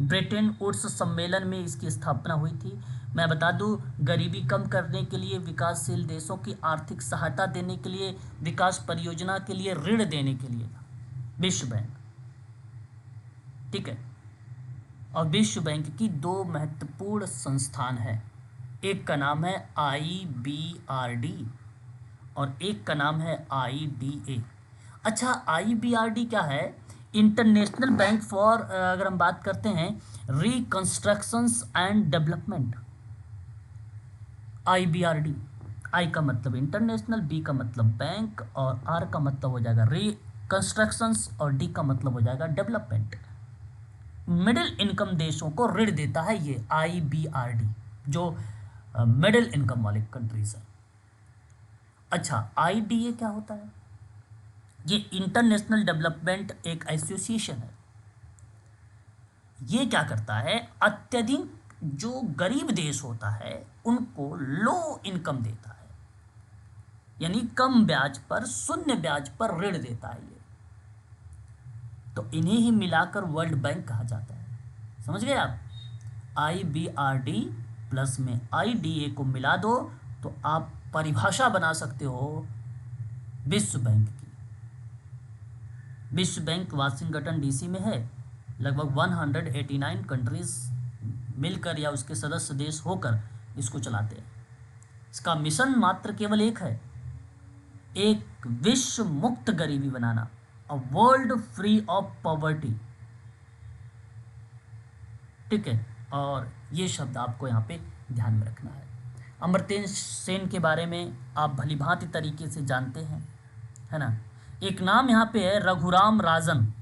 ब्रेटन वुड्स सम्मेलन में इसकी स्थापना हुई थी। मैं बता दूं, गरीबी कम करने के लिए, विकासशील देशों की आर्थिक सहायता देने के लिए, विकास परियोजना के लिए ऋण देने के लिए विश्व बैंक, ठीक है। और विश्व बैंक की दो महत्वपूर्ण संस्थान है, एक का नाम है IBRD और एक का नाम है IDA। अच्छा, IBRD क्या है? इंटरनेशनल बैंक फॉर, अगर हम बात करते हैं, reconstructions and development. IBRD, I का मतलब इंटरनेशनल, B का मतलब बैंक और R का मतलब हो जाएगा रिकंस्ट्रक्शंस और D का मतलब हो जाएगा डेवलपमेंट। मिडिल इनकम देशों को ऋण देता है ये IBRD, जो मिडिल इनकम वाले कंट्रीज हैं। अच्छा, IDA क्या होता है? ये इंटरनेशनल डेवलपमेंट एक एसोसिएशन है। ये क्या करता है? अत्यधिक जो गरीब देश होता है उनको लो इनकम देता है, यानी कम ब्याज पर, शून्य ब्याज पर ऋण देता है ये। तो इन्हें ही मिलाकर वर्ल्ड बैंक कहा जाता है। समझ गए आप? IBRD प्लस में IDA को मिला दो तो आप परिभाषा बना सकते हो विश्व बैंक की। विश्व बैंक वाशिंगटन DC में है। लगभग 189 कंट्रीज मिलकर या उसके सदस्य देश होकर इसको चलाते हैं। इसका मिशन मात्र केवल एक है, एक विश्व मुक्त गरीबी बनाना, a world free of poverty, ठीक है। और ये शब्द आपको यहाँ पे ध्यान में रखना है। अमर्त्य सेन के बारे में आप भलीभांति तरीके से जानते हैं, है ना। एक नाम यहाँ पे है रघुराम राजन,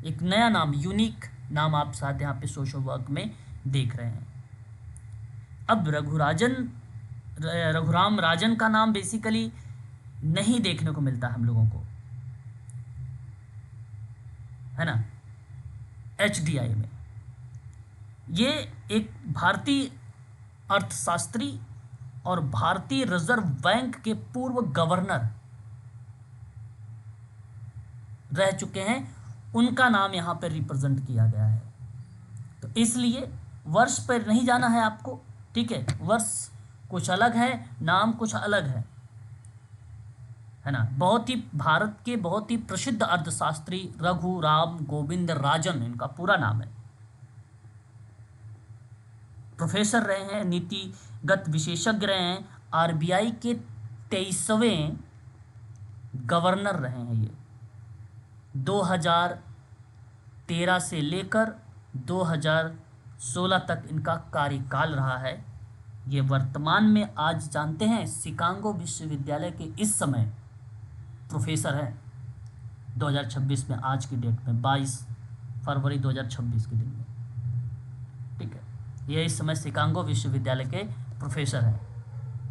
एक नया नाम, यूनिक नाम आप साथ यहाँ पे सोशल वर्क में देख रहे हैं। अब रघुराम राजन का नाम बेसिकली नहीं देखने को मिलता हम लोगों को, है ना, HDI में। ये एक भारतीय अर्थशास्त्री और भारतीय रिजर्व बैंक के पूर्व गवर्नर रह चुके हैं, उनका नाम यहाँ पर रिप्रेजेंट किया गया है। तो इसलिए वर्ष पर नहीं जाना है आपको, ठीक है। वर्ष कुछ अलग है, नाम कुछ अलग है ना। बहुत ही भारत के बहुत ही प्रसिद्ध अर्थशास्त्री रघुराम गोविंद राजन इनका पूरा नाम है। प्रोफेसर रहे हैं, नीतिगत विशेषज्ञ रहे हैं, RBI के 23वें गवर्नर रहे हैं। ये 2013 से लेकर 2016 तक इनका कार्यकाल रहा है। ये वर्तमान में आज जानते हैं शिकागो विश्वविद्यालय के इस समय प्रोफेसर हैं। 2026 में, आज की डेट में 22 फरवरी 2026 के दिन में, ठीक है। ये इस समय शिकागो विश्वविद्यालय के प्रोफेसर हैं।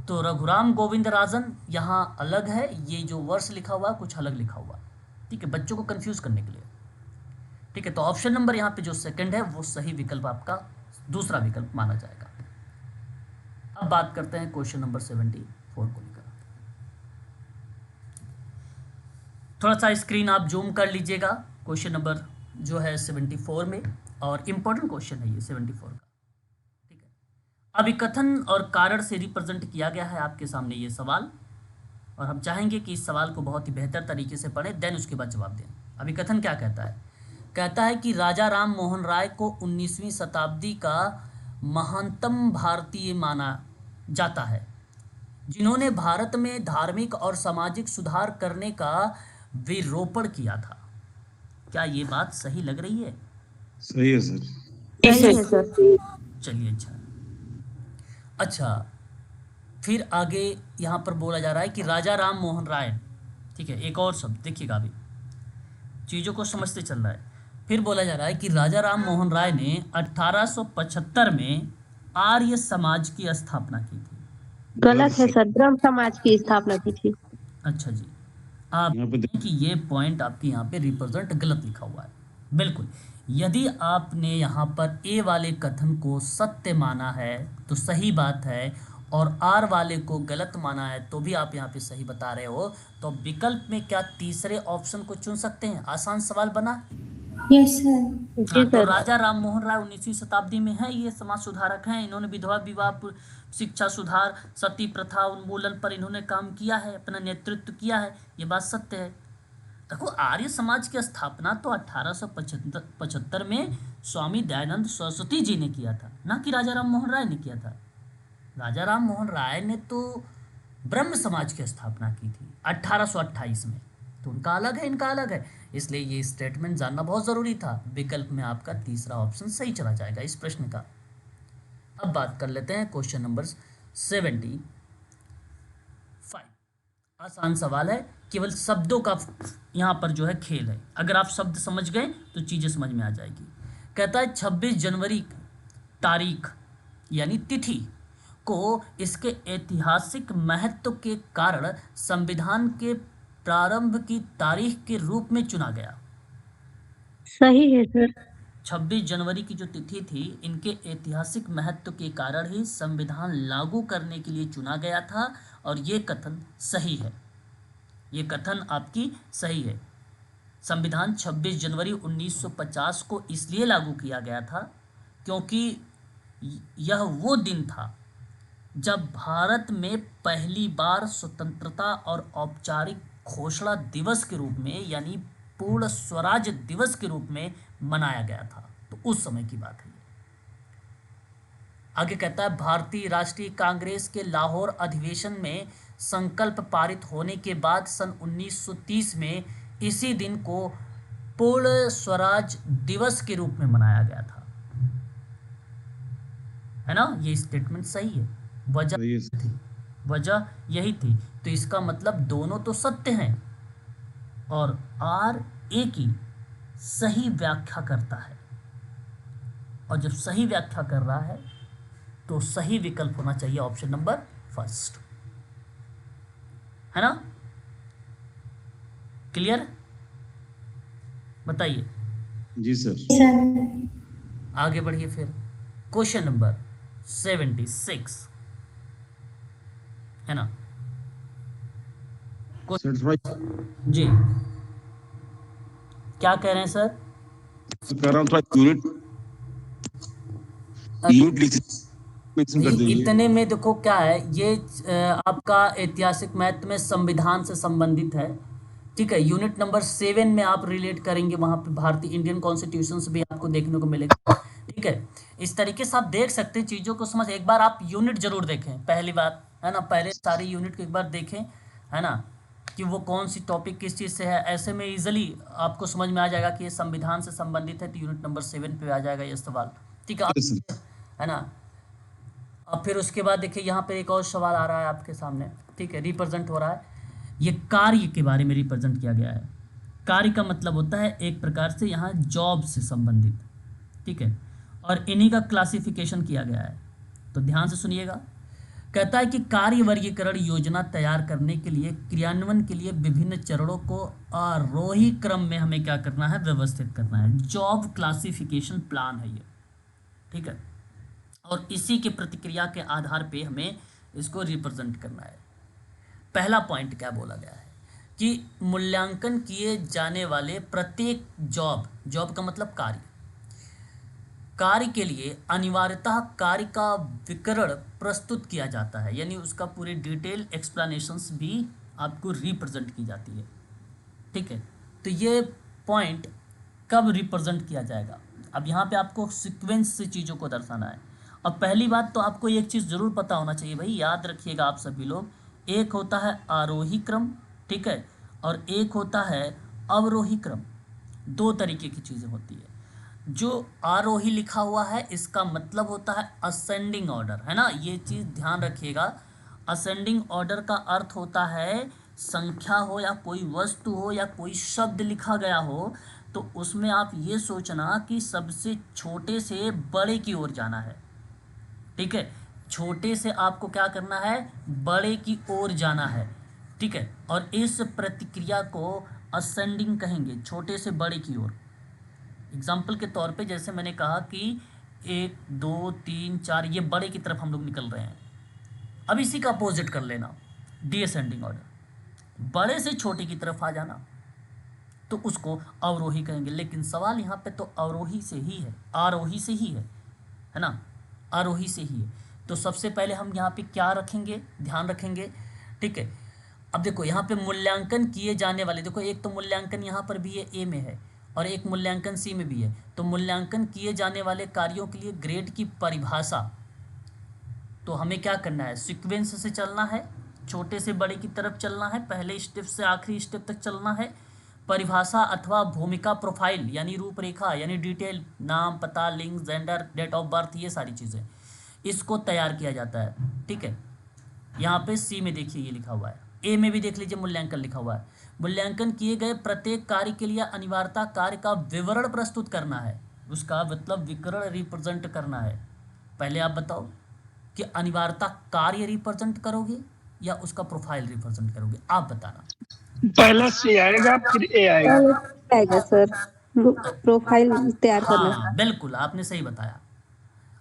तो रघुराम गोविंद राजन यहाँ अलग है, ये जो वर्ष लिखा हुआ कुछ अलग लिखा हुआ, ठीक है, बच्चों को कंफ्यूज करने के लिए, ठीक है। तो ऑप्शन नंबर यहाँ पे जो सेकंड है वो सही विकल्प आपका दूसरा विकल्प माना जाएगा। अब बात करते हैं क्वेश्चन नंबर 74 को लेकर। थोड़ा सा स्क्रीन आप जूम कर लीजिएगा, क्वेश्चन नंबर जो है 74 में, और इम्पोर्टेंट क्वेश्चन है ये 74 का, ठीक है। अभिकथन और कारण से रिप्रेजेंट किया गया है आपके सामने ये सवाल, और हम चाहेंगे कि इस सवाल को बहुत ही बेहतर तरीके से पढ़ें, देन उसके बाद जवाब दें। अभिकथन क्या कहता है? कहता है कि राजा राम मोहन राय को 19वीं शताब्दी का महानतम भारतीय माना जाता है, जिन्होंने भारत में धार्मिक और सामाजिक सुधार करने का विरोपण किया था। क्या ये बात सही लग रही है? सही है सर। सही है सर। चलिए, अच्छा फिर आगे यहाँ पर बोला जा रहा है कि राजा राम मोहन राय, ठीक है, एक और शब्द देखिएगा, अभी चीज़ों को समझते चल रहा है। फिर बोला जा रहा है कि राजा राम मोहन राय ने 1875 में आर्य समाज की स्थापना की थी। गलत है सर, ब्रह्म समाज की स्थापना की थी। अच्छा जी, आप यहाँ पे देखें कि ये पॉइंट आपके यहाँ पे रिप्रेजेंट गलत लिखा हुआ है। बिल्कुल, यदि आपने यहाँ पर ए वाले कथन को सत्य माना है तो सही बात है, और आर वाले को गलत माना है तो भी आप यहाँ पे सही बता रहे हो। तो विकल्प में क्या तीसरे ऑप्शन को चुन सकते हैं? आसान सवाल बना। Yes sir. हाँ, जी तो सर। राजा राम मोहन राय 19वीं शताब्दी में है, ये समाज सुधारक हैं। इन्होंने विधवा विवाह, शिक्षा सुधार, सती प्रथा उन्मूलन पर इन्होंने काम किया है, अपना नेतृत्व किया है, ये बात सत्य है। देखो, आर्य समाज की स्थापना तो 1875 में स्वामी दयानंद सरस्वती जी ने किया था, ना कि राजा राम मोहन राय ने किया था। राजा राम मोहन राय ने तो ब्रह्म समाज की स्थापना की थी 1828 में, तो उनका अलग है, इनका अलग है। इसलिए ये स्टेटमेंट जानना बहुत ज़रूरी था। विकल्प में आपका तीसरा ऑप्शन सही चला जाएगा इस प्रश्न का। अब बात कर लेते हैं क्वेश्चन नंबर 75। आसान सवाल है, केवल शब्दों का यहाँ पर जो है खेल है। अगर आप शब्द समझ गए तो चीज़ें समझ में आ जाएगी। कहता है 26 जनवरी तारीख यानी तिथि को इसके ऐतिहासिक महत्व के कारण संविधान के प्रारंभ की तारीख के रूप में चुना गया। सही है सर। 26 जनवरी की जो तिथि थी, इनके ऐतिहासिक महत्व के कारण ही संविधान लागू करने के लिए चुना गया था, और ये कथन सही है। ये कथन आपकी सही है। संविधान 26 जनवरी 1950 को इसलिए लागू किया गया था क्योंकि यह वो दिन था जब भारत में पहली बार स्वतंत्रता और औपचारिक घोषणा दिवस के रूप में, यानी पूर्ण स्वराज दिवस के रूप में मनाया गया था। तो उस समय की बात है ये। आगे कहता है, भारतीय राष्ट्रीय कांग्रेस के लाहौर अधिवेशन में संकल्प पारित होने के बाद सन 1930 में इसी दिन को पूर्ण स्वराज दिवस के रूप में मनाया गया था। है ना, ये स्टेटमेंट सही है। वजह यही थी। तो इसका मतलब दोनों तो सत्य हैं, और आर ए की सही व्याख्या करता है, और जब सही व्याख्या कर रहा है तो सही विकल्प होना चाहिए ऑप्शन नंबर फर्स्ट। है ना, क्लियर? बताइए। जी सर। आगे बढ़िए फिर। क्वेश्चन नंबर 76 है ना। सर थोड़ा जी, क्या कह रहे हैं सर? कर रहा हूँ, थोड़ा यूनिट मेंशन कर दीजिए। इतने में देखो क्या है, ये आपका ऐतिहासिक महत्व में संविधान से संबंधित है। ठीक है, यूनिट नंबर 7 में आप रिलेट करेंगे, वहां पे भारतीय इंडियन कॉन्स्टिट्यूशन भी आपको देखने को मिलेगा। ठीक है, इस तरीके से आप देख सकते हैं चीज़ों को समझ। एक बार आप यूनिट जरूर देखें, पहली बात है ना, पहले सारी यूनिट को एक बार देखें, है ना, कि वो कौन सी टॉपिक किस चीज़ से है। ऐसे में इजीली आपको समझ में आ जाएगा कि ये संविधान से संबंधित है, तो यूनिट नंबर 7 पे आ जाएगा ये सवाल। ठीक है ना। अब फिर उसके बाद देखिए, यहाँ पे एक और सवाल आ रहा है आपके सामने। ठीक है, रिप्रेजेंट हो रहा है, ये कार्य के बारे में रिप्रेजेंट किया गया है। कार्य का मतलब होता है एक प्रकार से यहाँ जॉब से संबंधित। ठीक है, और इन्हीं का क्लासिफिकेशन किया गया है, तो ध्यान से सुनिएगा। कहता है कि कार्य वर्गीकरण योजना तैयार करने के लिए, क्रियान्वयन के लिए विभिन्न चरणों को आरोही क्रम में हमें क्या करना है, व्यवस्थित करना है। जॉब क्लासिफिकेशन प्लान है ये। ठीक है, और इसी के प्रतिक्रिया के आधार पे हमें इसको रिप्रेजेंट करना है। पहला पॉइंट क्या बोला गया है कि मूल्यांकन किए जाने वाले प्रत्येक जॉब का मतलब कार्य के लिए अनिवार्यतः कार्य का विवरण प्रस्तुत किया जाता है, यानी उसका पूरी डिटेल एक्सप्लेनेशंस भी आपको रिप्रेजेंट की जाती है। ठीक है, तो ये पॉइंट कब रिप्रेजेंट किया जाएगा, अब यहाँ पे आपको सीक्वेंस से चीज़ों को दर्शाना है। अब पहली बात तो आपको एक चीज़ ज़रूर पता होना चाहिए भाई, याद रखिएगा आप सभी लोग, एक होता है आरोही क्रम, ठीक है, और एक होता है अवरोही क्रम। दो तरीके की चीज़ें होती है। जो आरोही लिखा हुआ है इसका मतलब होता है असेंडिंग ऑर्डर, है ना, ये चीज़ ध्यान रखिएगा। असेंडिंग ऑर्डर का अर्थ होता है संख्या हो या कोई वस्तु हो या कोई शब्द लिखा गया हो, तो उसमें आप ये सोचना कि सबसे छोटे से बड़े की ओर जाना है। ठीक है, छोटे से आपको क्या करना है, बड़े की ओर जाना है। ठीक है, और इस प्रतिक्रिया को असेंडिंग कहेंगे, छोटे से बड़े की ओर। एग्जाम्पल के तौर पे जैसे मैंने कहा कि 1 2 3 4 ये बड़े की तरफ हम लोग निकल रहे हैं। अब इसी का अपोजिट कर लेना, डिसेंडिंग ऑर्डर, बड़े से छोटे की तरफ आ जाना, तो उसको अवरोही कहेंगे। लेकिन सवाल यहाँ पे तो अवरोही से ही है, आरोही से ही है ना, आरोही से ही है। तो सबसे पहले हम यहाँ पे क्या रखेंगे, ध्यान रखेंगे, ठीक है। अब देखो यहाँ पे मूल्यांकन किए जाने वाले, देखो एक तो मूल्यांकन यहाँ पर भी है, ए में है, और एक मूल्यांकन सी में भी है। तो मूल्यांकन किए जाने वाले कार्यों के लिए ग्रेड की परिभाषा, तो हमें क्या करना है, सीक्वेंस से चलना है, छोटे से बड़े की तरफ चलना है, पहले स्टेप से आखिरी स्टेप तक चलना है। परिभाषा अथवा भूमिका प्रोफाइल यानी रूपरेखा यानी डिटेल, नाम, पता, लिंग, जेंडर, डेट ऑफ बर्थ, ये सारी चीज़ें, इसको तैयार किया जाता है, ठीक है। यहाँ पे सी में देखिए ये लिखा हुआ है, ए में भी देख लीजिए मूल्यांकन लिखा हुआ है। मूल्यांकन किए गए प्रत्येक कार्य के लिए अनिवार्यता कार्य का विवरण प्रस्तुत करना है, उसका मतलब विकर्ण रिप्रेजेंट करना है। पहले आप बताओ कि अनिवार्यता कार्य रिप्रेजेंट करोगे या उसका प्रोफाइल रिप्रेजेंट करोगे, आप बताना। पहले सी आएगा फिर ए आएगा। पहले आएगा सर, प्रोफाइल तैयार करना। हाँ बिल्कुल, आपने सही बताया।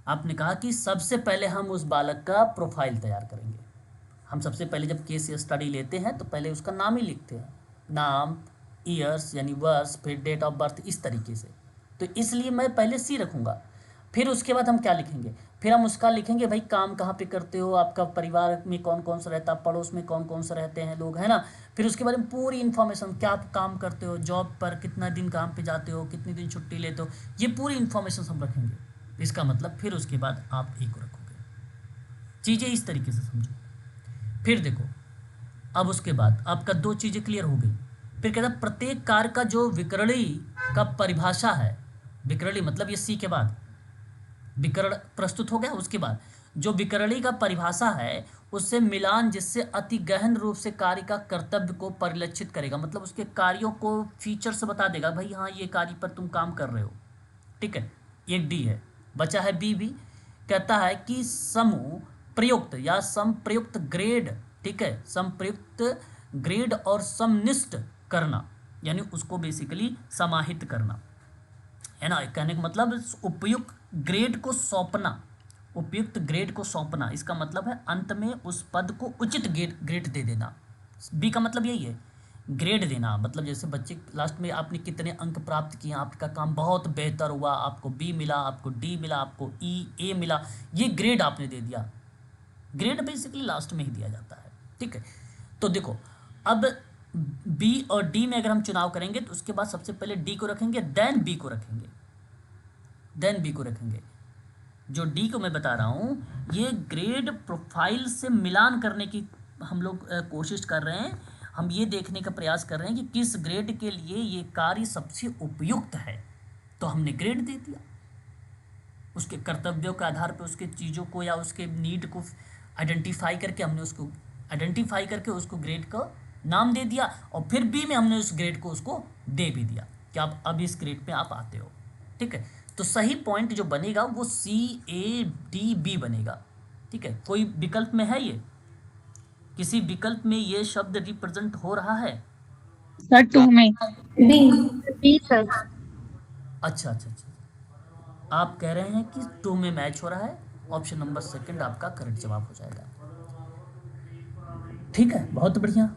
आपने कहा कि सबसे पहले हम उस बालक का प्रोफाइल तैयार करेंगे। हम सबसे पहले जब केस स्टडी लेते हैं तो पहले उसका नाम ही लिखते हैं, नाम, ईयर्स यानी वर्ष, फिर डेट ऑफ बर्थ, इस तरीके से। तो इसलिए मैं पहले सी रखूँगा, फिर उसके बाद हम क्या लिखेंगे, फिर हम उसका लिखेंगे भाई काम कहाँ पे करते हो, आपका परिवार में कौन कौन सा रहता है, पड़ोस में कौन कौन सा रहते हैं लोग, है ना। फिर उसके बारे में पूरी इन्फॉर्मेशन, क्या आप काम करते हो, जॉब पर कितना दिन काम पे जाते हो, कितने दिन छुट्टी लेते हो, ये पूरी इन्फॉर्मेशन हम रखेंगे। इसका मतलब फिर उसके बाद आप एक को रखोगे। चीज़ें इस तरीके से समझो। फिर देखो, अब उसके बाद आपका दो चीज़ें क्लियर हो गई। फिर कहता है प्रत्येक कार्य का जो विकरणी का परिभाषा है, विकरणी मतलब ये सी के बाद विकर्ण प्रस्तुत हो गया, उसके बाद जो विकरणी का परिभाषा है उससे मिलान, जिससे अति गहन रूप से कार्य का कर्तव्य को परिलक्षित करेगा, मतलब उसके कार्यों को फीचर से बता देगा, भाई हाँ ये कार्य पर तुम काम कर रहे हो, ठीक है। एक डी है, बचा है बी भी। कहता है कि समूह प्रयुक्त या समप्रयुक्त ग्रेड, ठीक है, समप्रयुक्त ग्रेड और समनिष्ठ करना, यानी उसको बेसिकली समाहित करना, है ना। कहने का मतलब उपयुक्त ग्रेड को सौंपना, उपयुक्त ग्रेड को सौंपना, इसका मतलब है अंत में उस पद को उचित ग्रेड दे देना। बी का मतलब यही है, ग्रेड देना, मतलब जैसे बच्चे लास्ट में आपने कितने अंक प्राप्त किए, आपका काम बहुत बेहतर हुआ, आपको बी मिला, आपको डी मिला, आपको ई ए मिला, ये ग्रेड आपने दे दिया। ग्रेड बेसिकली लास्ट में ही दिया जाता है, ठीक है। तो देखो अब बी और डी में अगर हम चुनाव करेंगे तो उसके बाद सबसे पहले डी को रखेंगे, देन बी को रखेंगे, देन बी को रखेंगे। जो डी को मैं बता रहा हूँ ये ग्रेड प्रोफाइल से मिलान करने की हम लोग कोशिश कर रहे हैं, हम ये देखने का प्रयास कर रहे हैं कि किस ग्रेड के लिए ये कार्य सबसे उपयुक्त है, तो हमने ग्रेड दे दिया। उसके कर्तव्यों के आधार पर उसके चीज़ों को या उसके नीड को आइडेंटिफाई करके हमने उसको आइडेंटिफाई करके उसको ग्रेड का नाम दे दिया, और फिर बी में हमने उस ग्रेड को उसको दे भी दिया कि आप अब इस ग्रेड पे आप आते हो, ठीक है। तो सही पॉइंट जो बनेगा वो सी ए डी बी बनेगा, ठीक है। कोई विकल्प में है, ये किसी विकल्प में ये शब्द रिप्रेजेंट हो रहा है? सर 2 में बी सर। अच्छा अच्छा अच्छा, आप कह रहे हैं कि 2 में मैच हो रहा है, ऑप्शन नंबर सेकंड आपका करेक्ट जवाब हो जाएगा, ठीक है, बहुत बढ़िया।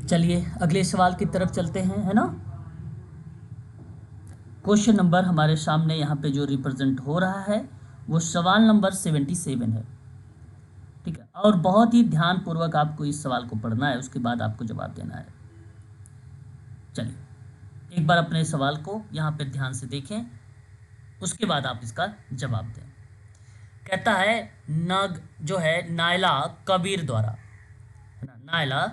चलिए अगले सवाल की तरफ चलते हैं, है ना। क्वेश्चन नंबर हमारे सामने यहाँ पे जो रिप्रेजेंट हो रहा है वो सवाल नंबर 77 है, ठीक है। और बहुत ही ध्यानपूर्वक आपको इस सवाल को पढ़ना है, उसके बाद आपको जवाब देना है। चलिए एक बार अपने सवाल को यहाँ पे ध्यान से देखें, उसके बाद आप इसका जवाब दें। कहता है नग जो है नायला कबीर द्वारा, है ना, नायला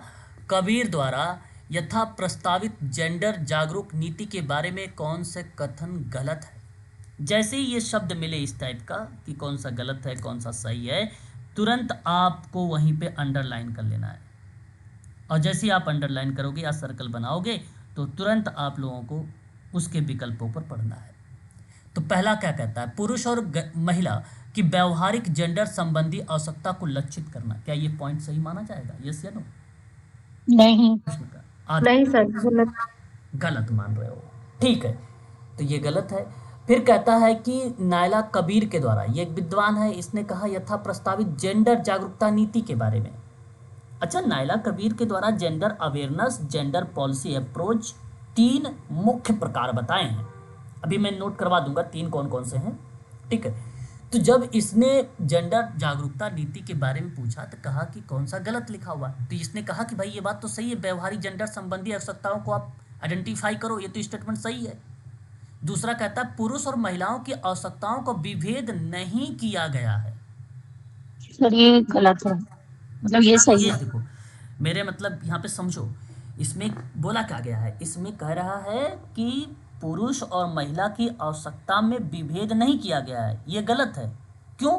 कबीर द्वारा यथा प्रस्तावित जेंडर जागरूक नीति के बारे में कौन से कथन गलत है। जैसे ही ये शब्द मिले इस टाइप का कि कौन सा गलत है कौन सा सही है, तुरंत आपको वहीं पे अंडरलाइन कर लेना है, और जैसे ही आप अंडरलाइन करोगे या सर्कल बनाओगे तो तुरंत आप लोगों को उसके विकल्पों पर पढ़ना है। तो पहला क्या कहता है, पुरुष और महिला कि व्यवहारिक जेंडर संबंधी आवश्यकता को लक्षित करना। क्या ये पॉइंट सही माना जाएगा? यस या नो? नहीं। प्रश्न का आधा नहीं सर, गलत। गलत मान रहे हो, ठीक है, तो ये गलत है। फिर कहता है कि नायला कबीर के द्वारा, ये एक विद्वान है, इसने कहा यथा प्रस्तावित जेंडर जागरूकता नीति के बारे में। अच्छा, नायला कबीर के द्वारा gender awareness, gender policy approach 3 मुख्य प्रकार बताए हैं। अभी मैं नोट करवा दूंगा 3 कौन कौन से हैं, ठीक है। तो जब इसने जेंडर जागरूकता नीति के बारे में पूछा तो कहा कि कौन सा गलत लिखा हुआ है, तो इसने कहा कि भाई ये बात तो सही है, व्यवहारिक जेंडर संबंधी आवश्यकताओं को आप आइडेंटिफाई करो, ये तो स्टेटमेंट सही है। दूसरा कहता है पुरुष और महिलाओं की आवश्यकताओं को विभेद नहीं किया गया है। सर ये गलत है, मतलब ये सही ये है। देखो मेरे मतलब यहाँ पे समझो, इसमें बोला क्या गया है, इसमें कह रहा है कि पुरुष और महिला की आवश्यकता में विभेद नहीं किया गया है, ये गलत है। क्यों?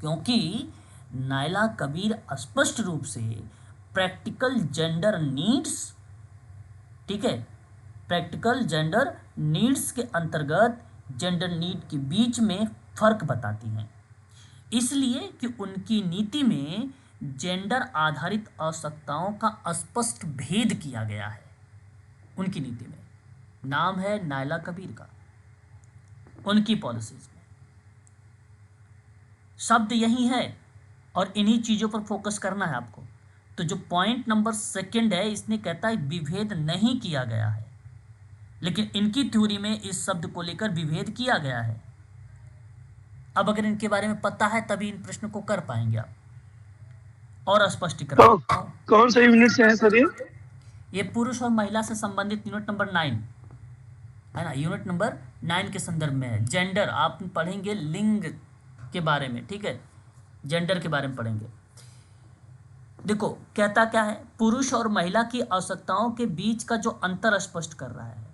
क्योंकि नायला कबीर स्पष्ट रूप से प्रैक्टिकल जेंडर नीड्स, ठीक है, प्रैक्टिकल जेंडर नीड्स के अंतर्गत जेंडर नीड के बीच में फर्क बताती हैं, इसलिए कि उनकी नीति में जेंडर आधारित आवश्यकताओं का स्पष्ट भेद किया गया है। उनकी नीति में नाम है नायला कबीर का, उनकी पॉलिसीज में शब्द यही है और इन्हीं चीजों पर फोकस करना है आपको। तो जो पॉइंट नंबर 2 है, इसने कहता है विभेद नहीं किया गया है, लेकिन इनकी थ्योरी में इस शब्द को लेकर विभेद किया गया है। अब अगर इनके बारे में पता है तभी इन प्रश्न को कर पाएंगे आप। और स्पष्टीकरण तो कौन सा यूनिट से है सर ये पुरुष और महिला से संबंधित यूनिट नंबर 9 है ना, यूनिट नंबर 9 के संदर्भ में है। जेंडर आप पढ़ेंगे लिंग के बारे में, ठीक है, जेंडर के बारे में पढ़ेंगे। देखो कहता क्या है, पुरुष और महिला की आवश्यकताओं के बीच का जो अंतर स्पष्ट कर रहा है।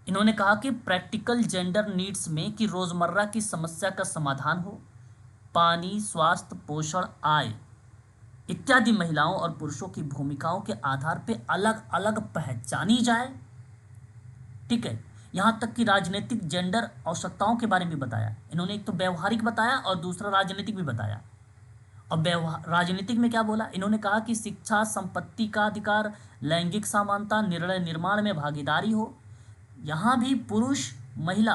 इन्होंने कहा कि प्रैक्टिकल जेंडर नीड्स में कि रोजमर्रा की समस्या का समाधान हो, पानी, स्वास्थ्य, पोषण, आय इत्यादि महिलाओं और पुरुषों की भूमिकाओं के आधार पर अलग अलग पहचानी जाए, ठीक है। यहां तक कि राजनीतिक जेंडर आवश्यकताओं के बारे में बताया इन्होंने, एक तो व्यवहारिक बताया और दूसरा राजनीतिक भी बताया। और राजनीतिक में क्या बोला इन्होंने, कहा कि शिक्षा, संपत्ति का अधिकार, लैंगिक समानता, निर्णय निर्माण में भागीदारी हो। यहाँ भी पुरुष महिला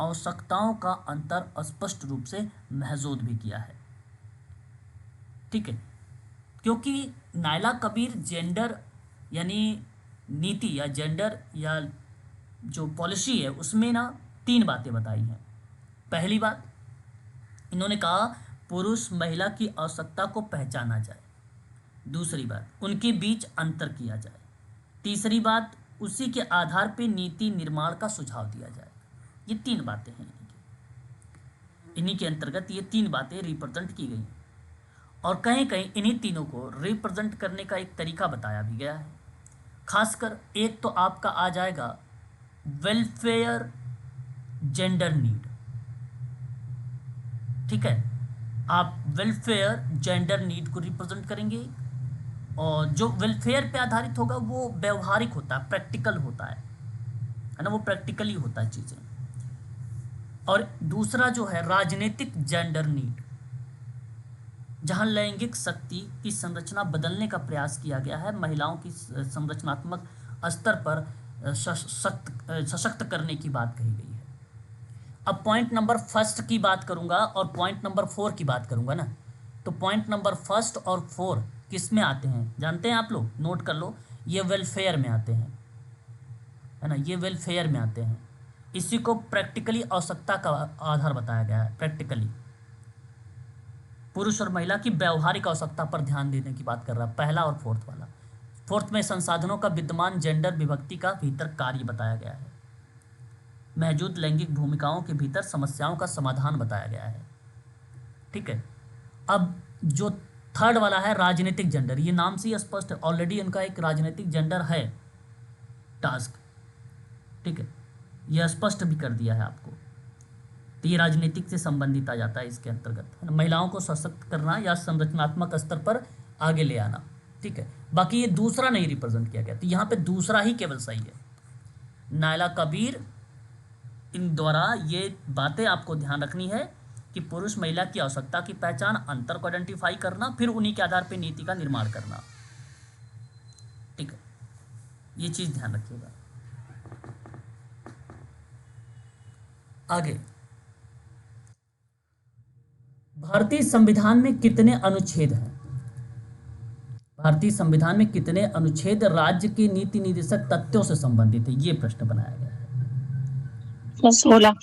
आवश्यकताओं का अंतर स्पष्ट रूप से महसूस भी किया है, ठीक है। क्योंकि नायला कबीर जेंडर यानी नीति या जेंडर या जो पॉलिसी है उसमें ना 3 बातें बताई हैं। पहली बात इन्होंने कहा पुरुष महिला की आवश्यकता को पहचाना जाए। दूसरी बात उनके बीच अंतर किया जाए। तीसरी बात उसी के आधार पर नीति निर्माण का सुझाव दिया जाए। ये 3 बातें हैं इन्हीं के अंतर्गत ये 3 बातें रिप्रेजेंट की गई और कहीं कहीं इन्हीं तीनों को रिप्रेजेंट करने का एक तरीका बताया भी गया है। खासकर एक तो आपका आ जाएगा वेलफेयर जेंडर नीड, ठीक है, आप वेलफेयर जेंडर नीड को रिप्रेजेंट करेंगे और जो वेलफेयर पे आधारित होगा वो व्यवहारिक होता है, प्रैक्टिकल होता है ना, वो प्रैक्टिकली होता है चीज़ें। और दूसरा जो है राजनीतिक जेंडर नीड, जहां लैंगिक शक्ति की संरचना बदलने का प्रयास किया गया है, महिलाओं की संरचनात्मक स्तर पर सशक्त करने की बात कही गई है। अब पॉइंट नंबर 1 की बात करूंगा और पॉइंट नंबर 4 की बात करूंगा ना, तो पॉइंट नंबर 1 और 4 किस में आते हैं जानते हैं आप लोग? नोट कर लो, ये वेलफेयर में आते हैं, है ना, ये वेलफेयर में आते हैं। इसी को प्रैक्टिकली आवश्यकता का आधार बताया गया है। प्रैक्टिकली पुरुष और महिला की व्यवहारिक आवश्यकता पर ध्यान देने की बात कर रहा है, पहला और 4th वाला। 4th में संसाधनों का विद्यमान जेंडर विभक्ति का भीतर कार्य बताया गया है। मौजूद लैंगिक भूमिकाओं के भीतर समस्याओं का समाधान बताया गया है, ठीक है। अब जो 3rd वाला है राजनीतिक जेंडर, ये नाम से ही स्पष्ट है, ऑलरेडी इनका एक राजनीतिक जेंडर है टास्क, ठीक है, यह स्पष्ट भी कर दिया है आपको। तो ये राजनीतिक से संबंधित आ जाता है इसके अंतर्गत, महिलाओं को सशक्त करना या संरचनात्मक स्तर पर आगे ले आना, ठीक है। बाकी ये दूसरा नहीं रिप्रेजेंट किया गया, तो यहाँ पे दूसरा ही केवल सही है। नायला कबीर इन द्वारा ये बातें आपको ध्यान रखनी है कि पुरुष महिला की आवश्यकता की पहचान, अंतर को आइडेंटिफाई करना, फिर उन्हीं के आधार पर नीति का निर्माण करना। ठीक है, ये चीज ध्यान रखिएगा। आगे, भारतीय संविधान में कितने अनुच्छेद हैं? भारतीय संविधान में कितने अनुच्छेद राज्य के नीति निर्देशक तथ्यों से संबंधित है? ये प्रश्न बनाया गया है। 16।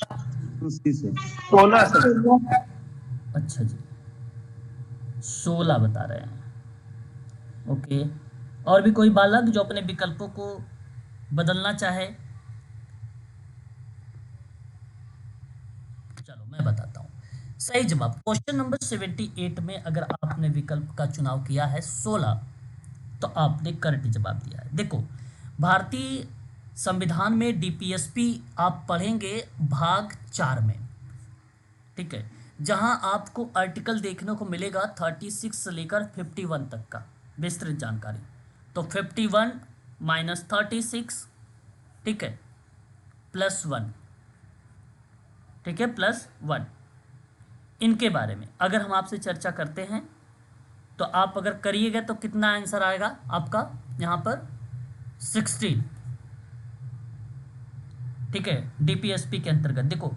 सी से 16 से। अच्छा जी, 16 बता रहे हैं। ओके, और भी कोई बालक जो अपने विकल्पों को बदलना चाहे? चलो मैं बताता हूं। सही जवाब क्वेश्चन नंबर 78 में अगर आपने विकल्प का चुनाव किया है 16, तो आपने करेक्ट जवाब दिया है। देखो, भारतीय संविधान में डीपीएसपी आप पढ़ेंगे भाग 4 में, ठीक है, जहां आपको आर्टिकल देखने को मिलेगा 36 से लेकर 51 तक का विस्तृत जानकारी। तो 51 माइनस 36, ठीक है, प्लस 1, ठीक है, प्लस 1, इनके बारे में अगर हम आपसे चर्चा करते हैं तो आप अगर करिएगा तो कितना आंसर आएगा आपका यहाँ पर? 16, ठीक है, डीपीएसपी के अंतर्गत। देखो,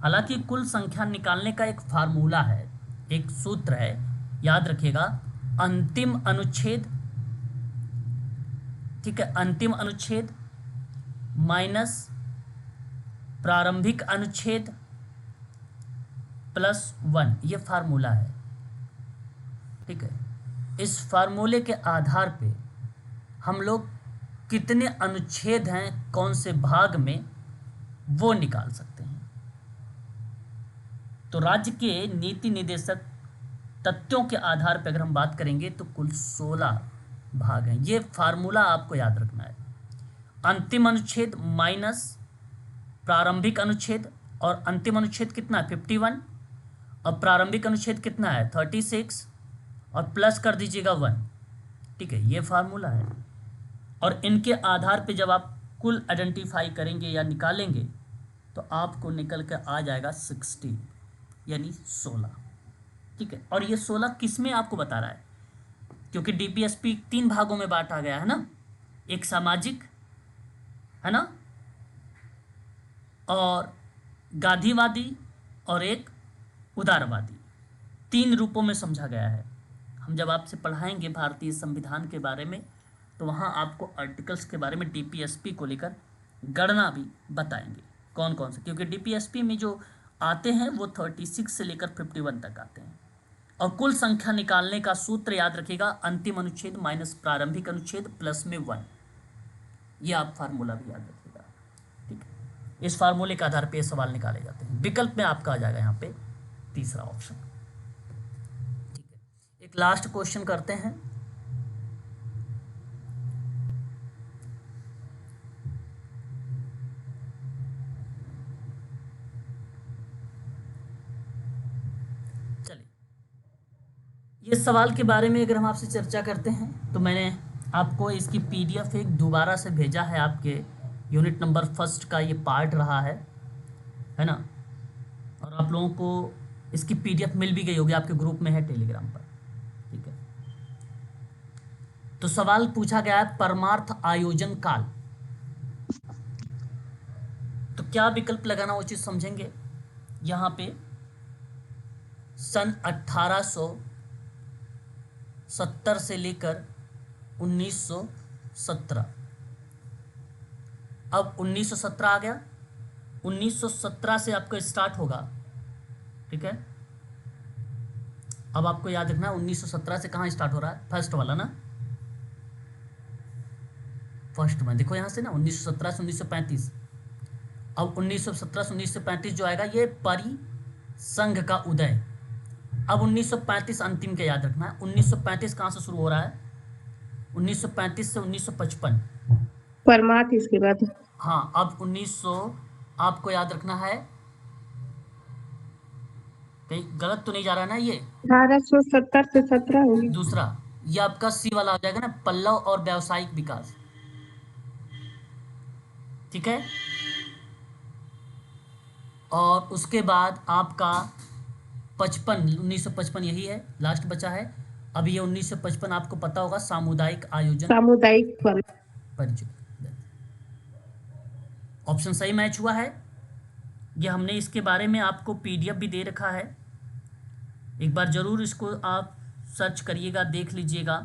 हालांकि कुल संख्या निकालने का एक फार्मूला है, एक सूत्र है, याद रखिएगा, अंतिम अनुच्छेद, ठीक है, अंतिम अनुच्छेद माइनस प्रारंभिक अनुच्छेद प्लस 1, ये फार्मूला है, ठीक है। इस फार्मूले के आधार पे हम लोग कितने अनुच्छेद हैं कौन से भाग में, वो निकाल सकते हैं। तो राज्य के नीति निर्देशक तथ्यों के आधार पर अगर हम बात करेंगे तो कुल 16 भाग हैं। ये फार्मूला आपको याद रखना है। अंतिम अनुच्छेद माइनस प्रारंभिक अनुच्छेद, और अंतिम अनुच्छेद कितना है? 51, और प्रारंभिक अनुच्छेद कितना है? 36, और प्लस कर दीजिएगा 1, ठीक है, ये फार्मूला है। और इनके आधार पे जब आप कुल आइडेंटिफाई करेंगे या निकालेंगे तो आपको निकल कर आ जाएगा 16, यानी 16, ठीक है। और ये 16 किस में आपको बता रहा है? क्योंकि डीपीएसपी 3 भागों में बांटा गया है ना, एक सामाजिक है ना, और गांधीवादी, और एक उदारवादी, 3 रूपों में समझा गया है। हम जब आपसे पढ़ाएंगे भारतीय संविधान के बारे में तो वहाँ आपको आर्टिकल्स के बारे में डीपीएसपी को लेकर गणना भी बताएंगे कौन कौन से, क्योंकि डीपीएसपी में जो आते हैं वो 36 से लेकर 51 तक आते हैं। और कुल संख्या निकालने का सूत्र याद रखिएगा, अंतिम अनुच्छेद माइनस प्रारंभिक अनुच्छेद प्लस में 1, ये आप फार्मूला भी याद रखिएगा, ठीक है। इस फार्मूले के आधार पर ये सवाल निकाले जाते हैं। विकल्प में आपका आ जाएगा यहाँ पे तीसरा ऑप्शन, ठीक है। एक लास्ट क्वेश्चन करते हैं। चलिए, ये सवाल के बारे में अगर हम आपसे चर्चा करते हैं तो मैंने आपको इसकी पीडीएफ एक दोबारा से भेजा है, आपके यूनिट नंबर 1 का ये पार्ट रहा है ना, और आप लोगों को इसकी पीडीएफ मिल भी गई होगी, आपके ग्रुप में है टेलीग्राम पर, ठीक है। तो सवाल पूछा गया है परमार्थ आयोजन काल, तो क्या विकल्प लगाना उचित समझेंगे यहाँ पे? सन 1870 से लेकर 1917, अब 1917 आ गया, 1917 से आपका स्टार्ट होगा, ठीक है। अब आपको याद रखना 1917 से कहाँ स्टार्ट हो रहा है? फर्स्ट वाला ना, फर्स्ट में देखो यहाँ से ना 1917 से 1935। अब 1917 से 1935 जो आएगा ये परिसंघ का उदय। अब 1935 अंतिम के याद रखना है। 1935 कहाँ से शुरू हो रहा है? 1935 से 1955 परमार्थ इसके बाद। हाँ, अब 1900 आपको याद रखना है, कहीं गलत तो नहीं जा रहा है ना? ये 1870 से 17 होगी। दूसरा ये आपका सी वाला हो जाएगा ना, पल्लव और व्यावसायिक विकास, ठीक है। और उसके बाद आपका 1955 यही है, लास्ट बचा है। अब ये 1955 आपको पता होगा, सामुदायिक आयोजन सामुदायिक परिचय। ऑप्शन सही मैच हुआ है। ये हमने इसके बारे में आपको पीडीएफ भी दे रखा है, एक बार जरूर इसको आप सर्च करिएगा, देख लीजिएगा।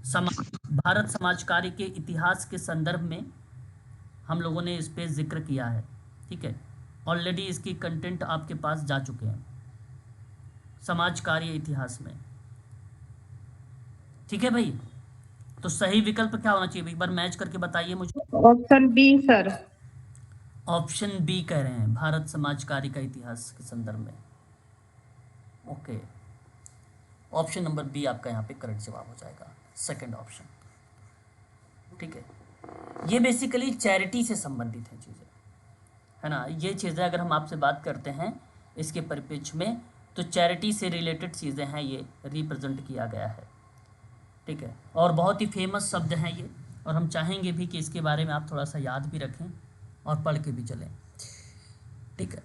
भारत समाज कार्य के इतिहास के संदर्भ में हम लोगों ने इस पे जिक्र किया है, ठीक है। ऑलरेडी इसकी कंटेंट आपके पास जा चुके हैं, समाज कार्य इतिहास में, ठीक है भाई। तो सही विकल्प क्या होना चाहिए, एक बार मैच करके बताइए मुझे। Option B sir. Option B कह रहे हैं, भारत समाज कार्य का इतिहास के संदर्भ में। ओके, ऑप्शन नंबर बी आपका यहाँ पे करेक्ट जवाब हो जाएगा, सेकंड ऑप्शन, ठीक है। ये बेसिकली चैरिटी से संबंधित है चीज़ें, है ना। ये चीज़ें अगर हम आपसे बात करते हैं इसके परिप्रेक्ष्य में, तो चैरिटी से रिलेटेड चीज़ें हैं, ये रिप्रेजेंट किया गया है, ठीक है। और बहुत ही फेमस शब्द हैं ये, और हम चाहेंगे भी कि इसके बारे में आप थोड़ा सा याद भी रखें और पढ़ के भी चलें, ठीक है।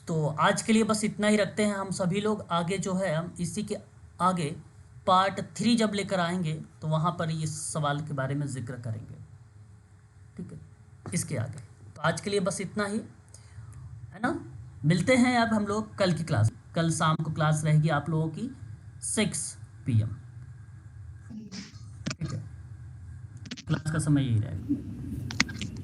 तो आज के लिए बस इतना ही रखते हैं हम सभी लोग। आगे जो है हम इसी के आगे पार्ट 3 जब लेकर आएंगे तो वहाँ पर इस सवाल के बारे में जिक्र करेंगे, ठीक है, इसके आगे। तो आज के लिए बस इतना ही, है ना। मिलते हैं अब हम लोग कल की क्लास। कल शाम को क्लास रहेगी आप लोगों की 6 PM, ठीक है। क्लास का समय यही रहेगा।